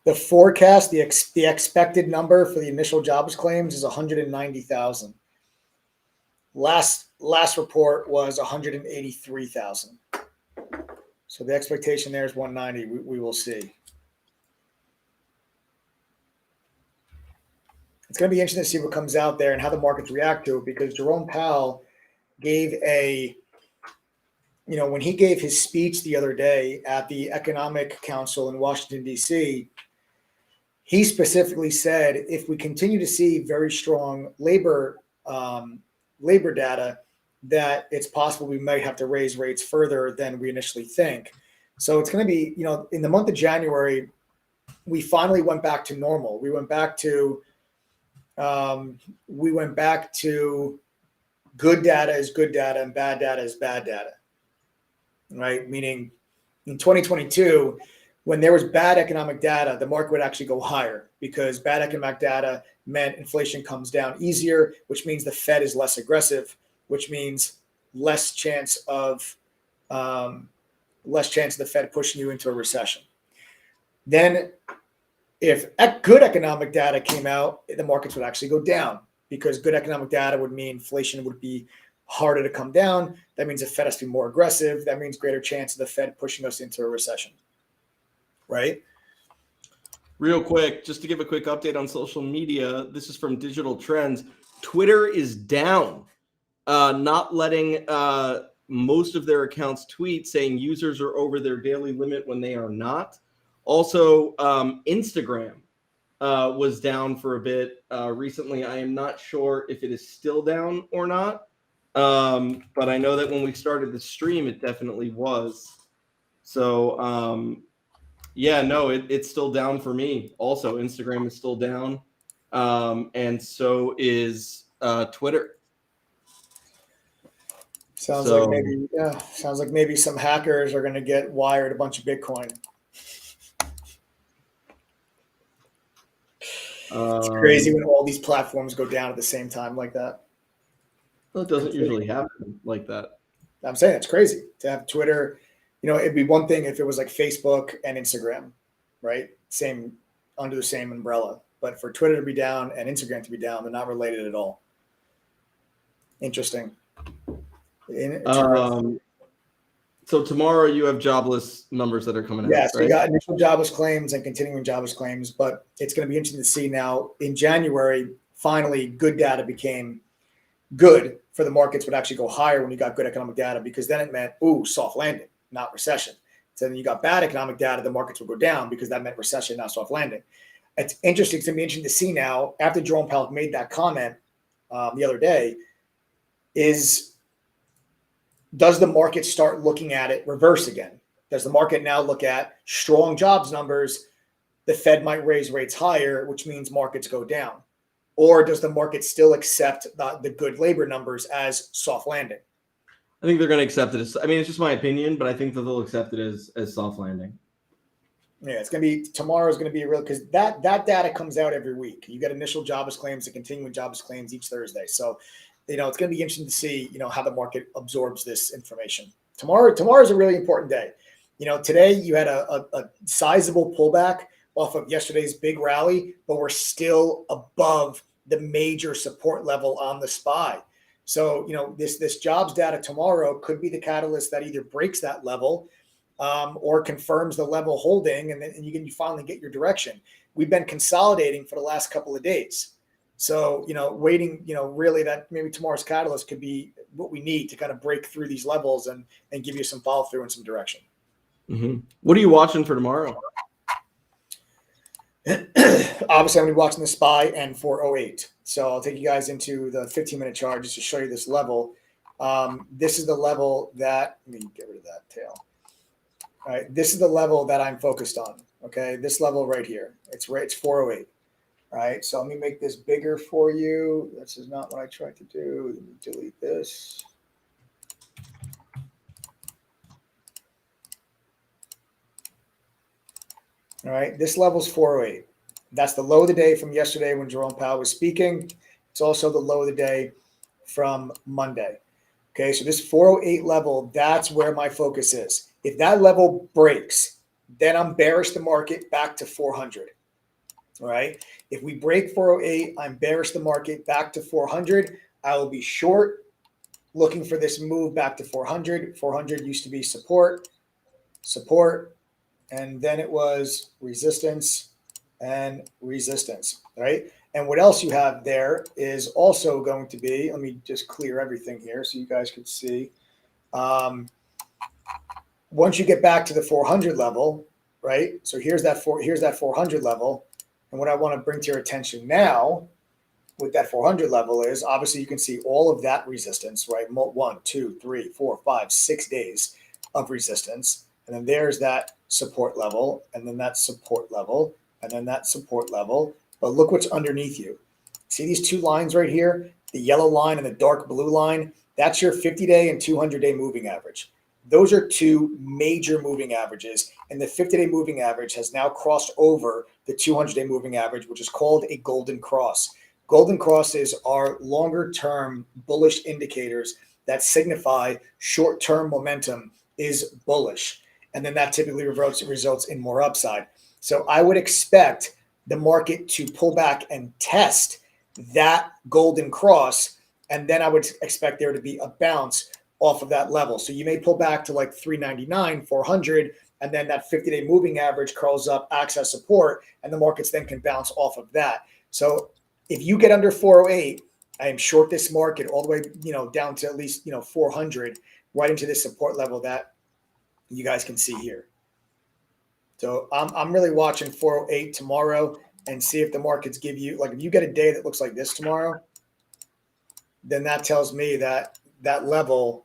The forecast, the expected number for the initial jobless claims is 190,000. Last report was 183,000. So the expectation there is 190. We will see. It's going to be interesting to see what comes out there and how the markets react to it, because Jerome Powell gave when he gave his speech the other day at the Economic Council in Washington, D.C., he specifically said, if we continue to see very strong labor data, that it's possible we might have to raise rates further than we initially think. So it's going to be, in the month of January, we finally went back to normal. We went back to good data is good data and bad data is bad data, right? Meaning in 2022, when there was bad economic data, the market would actually go higher, because bad economic data meant inflation comes down easier, which means the Fed is less aggressive, which means less chance of the Fed pushing you into a recession. Then if good economic data came out, the markets would actually go down, because good economic data would mean inflation would be harder to come down. That means the Fed has to be more aggressive. That means greater chance of the Fed pushing us into a recession, right? Real quick, just to give a quick update on social media, this is from Digital Trends. Twitter is down, not letting most of their accounts tweet, saying users are over their daily limit when they are not. Also, Instagram was down for a bit recently. I am not sure if it is still down or not, but I know that when we started the stream, it definitely was. So, it's still down for me. Also, Instagram is still down, and so is Twitter. Sounds like maybe some hackers are going to get wired a bunch of Bitcoin. It's crazy when all these platforms go down at the same time like that. Well, it doesn't usually happen like that. I'm saying it's crazy to have Twitter. It'd be one thing if it was like Facebook and Instagram, right? Same, under the same umbrella. But for Twitter to be down and Instagram to be down, they're not related at all. Interesting. So tomorrow you have jobless numbers that are coming out. Yes, right? We got initial jobless claims and continuing jobless claims, but it's going to be interesting to see now in January. Finally, good data became good for the markets, would actually go higher when you got good economic data, because then it meant soft landing, not recession. So then you got bad economic data, the markets would go down, because that meant recession, not soft landing. It's interesting. It's going to be interesting to see now, after Jerome Powell made that comment the other day, does the market start looking at it reverse again? Does the market now look at strong jobs numbers? the Fed might raise rates higher, which means markets go down? Or does the market still accept the good labor numbers as soft landing? I think they're going to accept it. I mean, it's just my opinion, but I think that they'll accept it as soft landing. Yeah, it's going to be tomorrow is going to be a real, because that data comes out every week. You get initial jobless claims and continuing jobless claims each Thursday. So, it's going to be interesting to see, how the market absorbs this information. Tomorrow is a really important day. Today you had a sizable pullback off of yesterday's big rally, but we're still above the major support level on the SPY. So, this jobs data tomorrow could be the catalyst that either breaks that level or confirms the level holding, and then you finally get your direction. We've been consolidating for the last couple of days. So, waiting, really that maybe tomorrow's catalyst could be what we need to kind of break through these levels and give you some follow through and some direction. Mm-hmm. What are you watching for tomorrow? Obviously, I'm going to be watching the SPY and 408. So I'll take you guys into the 15-minute chart just to show you this level. This is the level that, let me get rid of that tail. All right, this is the level that I'm focused on. Okay, this level right here. It's 408. All right, so let me make this bigger for you. This is not what I tried to do. Let me delete this. All right, this level's 408. That's the low of the day from yesterday when Jerome Powell was speaking. It's also the low of the day from Monday. Okay, so this 408 level, that's where my focus is. If that level breaks, then I'm bearish the market back to 400. All right, if we break 408, I'm bearish the market back to 400. I will be short, looking for this move back to 400. 400 used to be support, and then it was resistance and resistance, right? And what else you have there is also going to be, let me just clear everything here so you guys could see. Once you get back to the 400 level, right? So here's that 400 level. And what I want to bring to your attention now with that 400 level is obviously you can see all of that resistance, right? 1, 2, 3, 4, 5, 6 days of resistance. And then there's that support level, and then that support level, and then that support level. But look what's underneath you. See these two lines right here? The yellow line and the dark blue line? That's your 50-day and 200-day moving average. Those are two major moving averages, and the 50-day moving average has now crossed over the 200-day moving average, which is called a golden cross. Golden crosses are longer-term bullish indicators that signify short-term momentum is bullish, and then that typically results in more upside. So I would expect the market to pull back and test that golden cross, and then I would expect there to be a bounce off of that level. So you may pull back to like 399, 400, and then that 50-day moving average curls up, acts as support, and the markets then can bounce off of that. So if you get under 408, I am short this market all the way, down to at least, 400, right into this support level that you guys can see here. So I'm really watching 408 tomorrow and see if the markets give you, like, if you get a day that looks like this tomorrow, then that tells me that that level,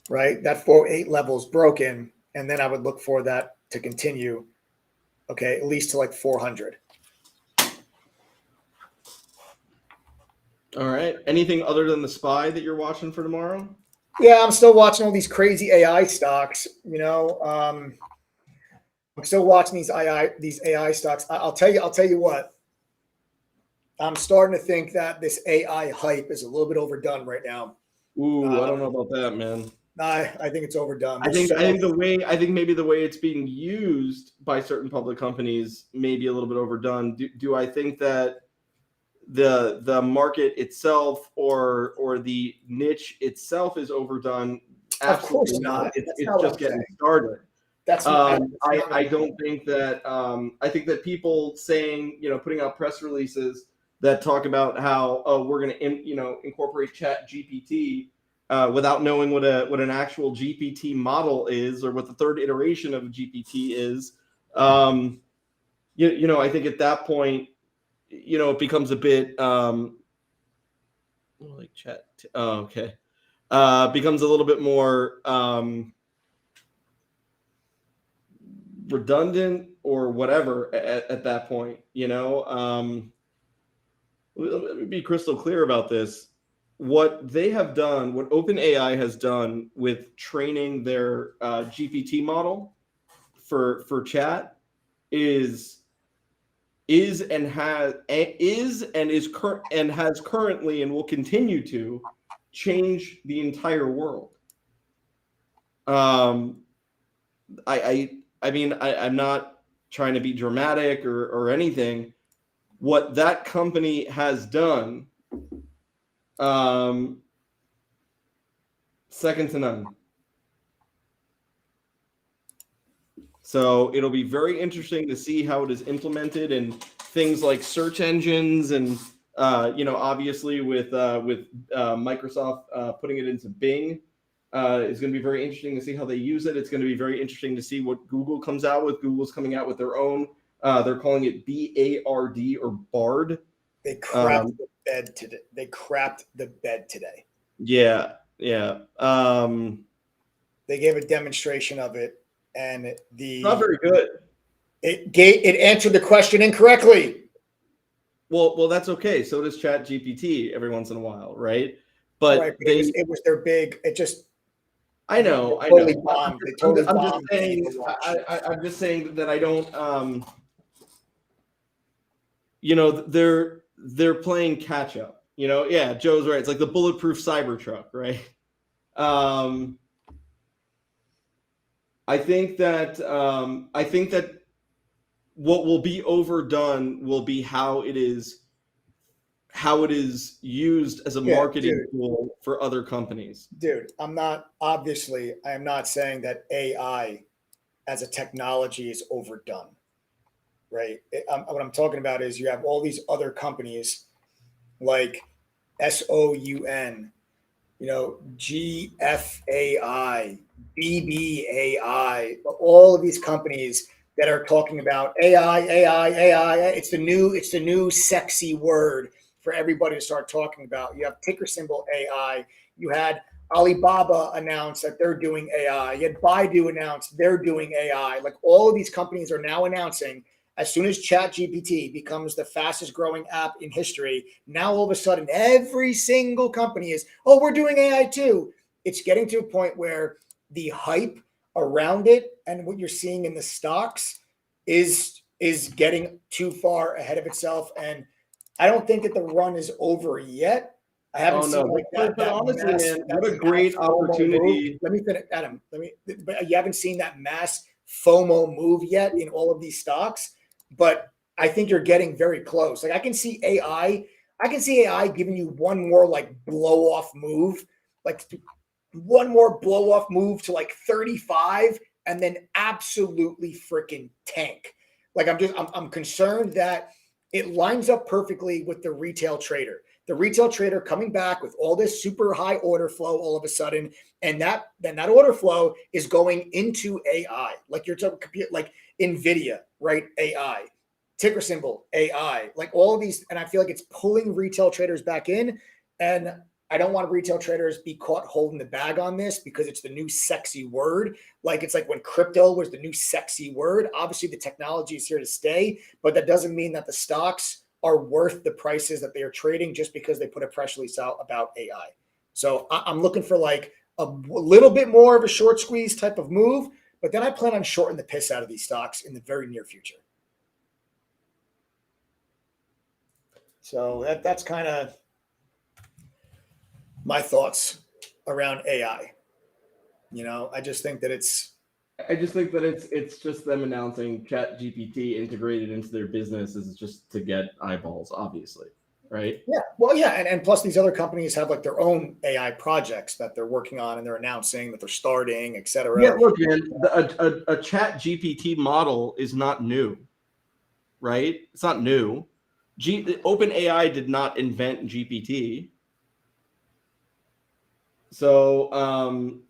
right, that 408 level is broken, and then I would look for that to continue, okay, at least to like 400. All right. Anything other than the SPY that you're watching for tomorrow? Yeah, I'm still watching all these crazy AI stocks. I'm still watching these AI stocks. I'll tell you what. I'm starting to think that this AI hype is a little bit overdone right now. Ooh, I don't know about that, man. I think it's overdone. I think maybe the way it's being used by certain public companies may be a little bit overdone. Do I think that the market itself or the niche itself is overdone? Absolutely. Of course not. It's just getting started. I don't think that I think that people saying, putting out press releases that talk about how we're going to incorporate Chat GPT without knowing what an actual GPT model is or what the third iteration of GPT is, I think at that point, it becomes a bit like chat. Okay, becomes a little bit more. redundant or whatever at that point, you know. Let me be crystal clear about this. What they have done, what OpenAI has done with training their GPT model for chat is and has currently and will continue to change the entire world. I mean, I'm not trying to be dramatic or anything. What that company has done, second to none. So it'll be very interesting to see how it is implemented in things like search engines and, you know, obviously with Microsoft putting it into Bing. It's going to be very interesting to see how they use it. It's going to be very interesting to see what Google comes out with. Google's coming out with their own. They're calling it BARD or BARD. They crapped the bed today. They crapped the bed today. Yeah, yeah. They gave a demonstration of it, and Not very good. It answered the question incorrectly. Well, that's okay. So does ChatGPT every once in a while, right? But, right, but it was their big. It just. I know. Totally bombed. They totally I'm bombed. I'm just saying that I don't. You know, they're playing catch up. You know, yeah, Joe's right. It's like the bulletproof Cybertruck, right? I think that what will be overdone will be how it is used as a marketing tool for other companies. Dude, I am not saying that AI as a technology is overdone, right? What I'm talking about is you have all these other companies like SOUN, you know, GFAI, BBAI, all of these companies that are talking about AI. It's the new sexy word for everybody to start talking about. You have ticker symbol AI. You had Alibaba announce that they're doing AI. You had Baidu announce they're doing AI. Like all of these companies are now announcing, as soon as ChatGPT becomes the fastest growing app in history, now all of a sudden every single company is, oh, we're doing AI too. It's getting to a point where the hype around it and what you're seeing in the stocks is getting too far ahead of itself. And I don't think that the run is over yet. I haven't seen like that. But honestly, man, what a great opportunity. Let me finish, Adam. But you haven't seen that mass FOMO move yet in all of these stocks. But I think you're getting very close. Like I can see AI giving you one more like blow off move, like one more blow off move to like 35 and then absolutely freaking tank. Like I'm concerned that it lines up perfectly with the retail trader. The retail trader coming back with all this super high order flow all of a sudden, and that order flow is going into AI. Like you're talking like NVIDIA, right? AI, ticker symbol AI, like all of these, and I feel like it's pulling retail traders back in. And I don't want retail traders be caught holding the bag on this because it's the new sexy word. Like it's like when crypto was the new sexy word. Obviously, the technology is here to stay, but that doesn't mean that the stocks are worth the prices that they are trading just because they put a press release out about AI. So I'm looking for like a little bit more of a short squeeze type of move, but then I plan on shorting the piss out of these stocks in the very near future. So that's kind of my thoughts around AI. You know, I just think that it's just them announcing ChatGPT integrated into their business is just to get eyeballs, obviously, right? Yeah, well, yeah, and plus these other companies have like their own AI projects that they're working on and they're announcing that they're starting, et cetera. Yeah, look, man, a ChatGPT model is not new, right? It's not new. OpenAI did not invent GPT. So,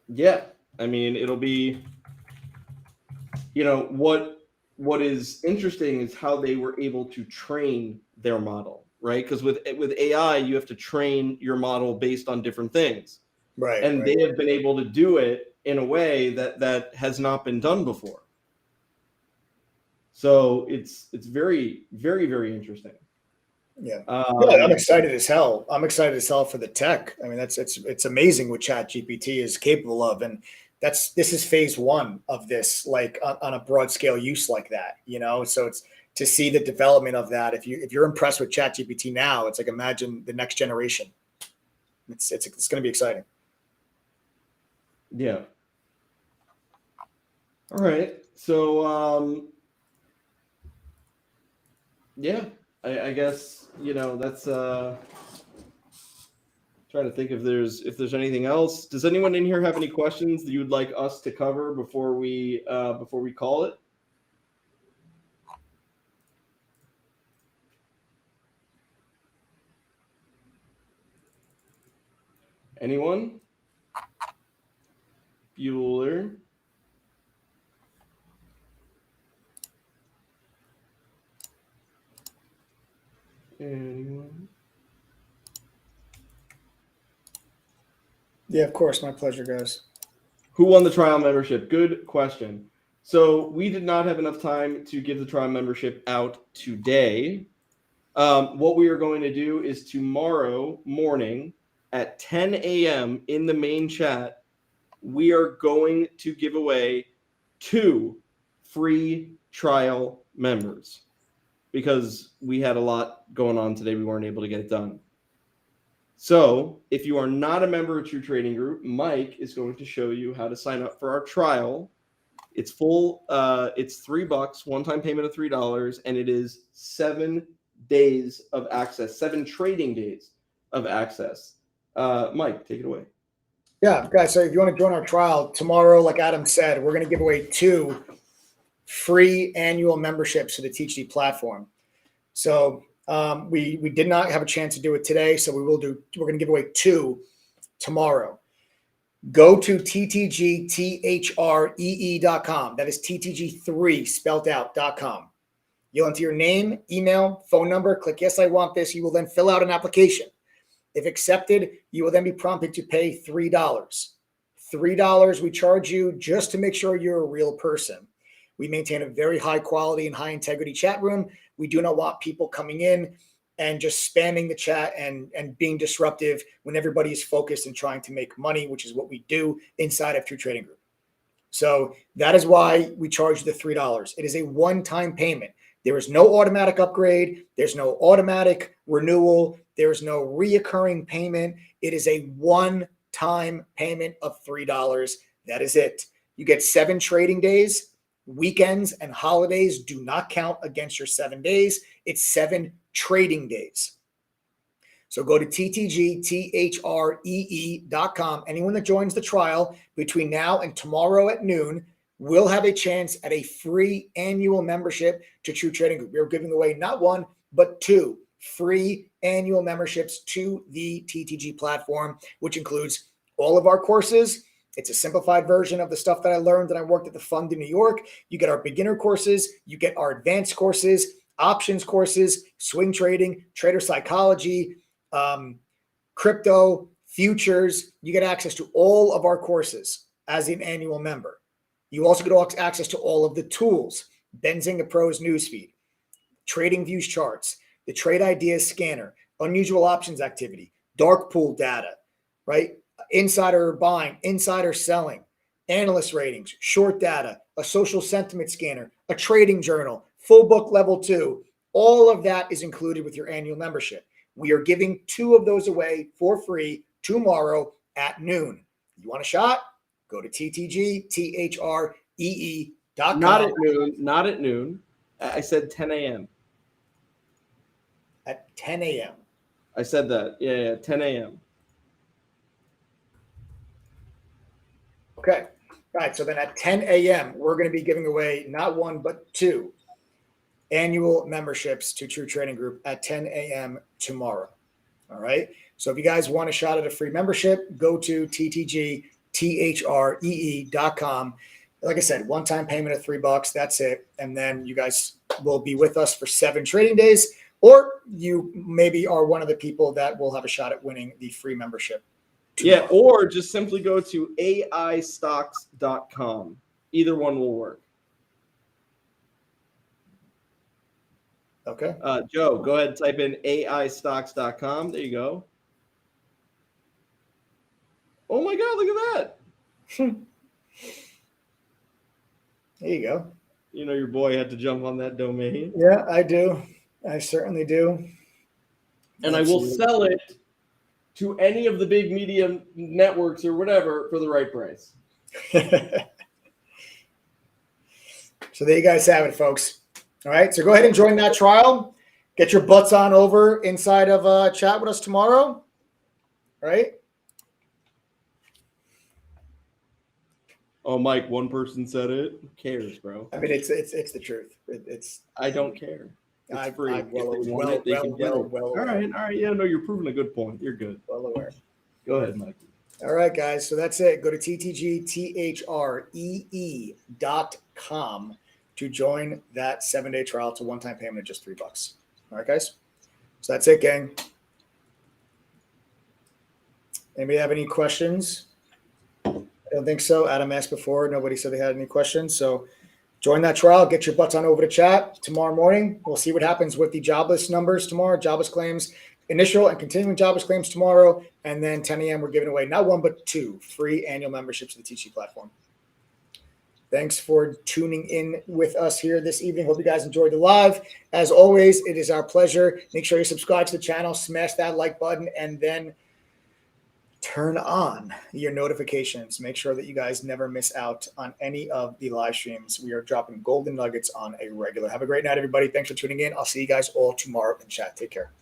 yeah, I mean, it'll be, you know, what is interesting is how they were able to train their model, right? Because with AI, you have to train your model based on different things. Right. And they have been able to do it in a way that has not been done before. So it's very, very, very interesting. Yeah. I'm excited as hell. I'm excited as hell for the tech. I mean, it's amazing what Chat GPT is capable of. And this is phase one of this, like on a broad scale use like that, so it's to see the development of that. If you're impressed with Chat GPT now, it's like, imagine the next generation. It's going to be exciting. Yeah. All right. So, yeah, I guess, that's trying to think if there's anything else. Does anyone in here have any questions that you would like us to cover before we call it? Anyone? Bueller? Anyone? Yeah, of course. My pleasure, guys. Who won the trial membership? Good question. So we did not have enough time to give the trial membership out today. What we are going to do is tomorrow morning at 10 a.m. in the main chat, we are going to give away 2 free trial members because we had a lot going on today. We weren't able to get it done. So if you are not a member of True Trading Group, Mike is going to show you how to sign up for our trial. It's full. It's $3, one-time payment of $3, and it is 7 days of access, 7 trading days of access. Mike, take it away. Yeah, guys. So if you want to join our trial tomorrow, like Adam said, we're going to give away 2 free annual memberships to the TTG platform. So we did not have a chance to do it today, so we're going to give away 2 tomorrow. Go to ttgthree.com. That is TTG3 spelled out.com. You'll enter your name, email, phone number, click yes, I want this. You will then fill out an application. If accepted, you will then be prompted to pay $3. $3 we charge you just to make sure you're a real person. We maintain a very high quality and high integrity chat room. We do not want people coming in and just spamming the chat and being disruptive when everybody is focused and trying to make money, which is what we do inside of True Trading Group. So that is why we charge the $3. It is a one-time payment. There is no automatic upgrade. There's no automatic renewal. There's no reoccurring payment. It is a one-time payment of $3. That is it. You get 7 trading days. Weekends and holidays do not count against your 7 days. It's 7 trading days. So go to ttgthree.com. Anyone that joins the trial between now and tomorrow at noon will have a chance at a free annual membership to True Trading Group. We're giving away not 1, but 2 free annual memberships to the TTG platform, which includes all of our courses. It's a simplified version of the stuff that I learned that I worked at the fund in New York. You get our beginner courses, you get our advanced courses, options courses, swing trading, trader psychology, crypto, futures. You get access to all of our courses as an annual member. You also get access to all of the tools, Benzinga Pro's newsfeed, Trading Views charts, the Trade Ideas scanner, unusual options activity, dark pool data, right? Insider buying, insider selling, analyst ratings, short data, a social sentiment scanner, a trading journal, full book level 2. All of that is included with your annual membership. We are giving 2 of those away for free tomorrow at noon. You want a shot? Go to ttgthree.com. Not at noon. Not at noon. I said 10 a.m. At 10 a.m. I said that. Yeah, 10 a.m. Okay. All right. So then at 10 a.m., we're going to be giving away not 1, but 2 annual memberships to True Trading Group at 10 a.m. tomorrow. All right. So if you guys want a shot at a free membership, go to ttgthree.com. Like I said, one-time payment of $3. That's it. And then you guys will be with us for 7 trading days, or you maybe are one of the people that will have a shot at winning the free membership tomorrow. Yeah, or just simply go to aistocks.com. Either one will work. Okay. Joe, go ahead and type in AIstocks.com. There you go. Oh my God, look at that. There you go. You know your boy had to jump on that domain. Yeah, I do. I certainly do. And I will sell it to any of the big media networks or whatever for the right price. So there you guys have it, folks. All right. So go ahead and join that trial. Get your butts on over inside of chat with us tomorrow. Right? Oh, Mike, one person said it. Who cares, bro? I mean, it's the truth. I don't care. It's free. I'm well If they aware. want it, they can get it. All right. Yeah, no, you're proving a good point. You're good. Well aware. Go ahead, Mike. All right, guys. So that's it. Go to ttgthree.com to join that 7-day trial. It's a one-time payment of just $3. All right, guys. So that's it, gang. Anybody have any questions? I don't think so. Adam asked before. Nobody said they had any questions. So join that trial. Get your butts on over to chat tomorrow morning. We'll see what happens with the jobless numbers tomorrow, jobless claims, initial and continuing jobless claims tomorrow. And then 10 a.m. we're giving away not one, but 2 free annual memberships to the TTG platform. Thanks for tuning in with us here this evening. Hope you guys enjoyed the live. As always, it is our pleasure. Make sure you subscribe to the channel, smash that like button, and then turn on your notifications. Make sure that you guys never miss out on any of the live streams. We are dropping golden nuggets on a regular. Have a great night, everybody. Thanks for tuning in. I'll see you guys all tomorrow in chat. Take care.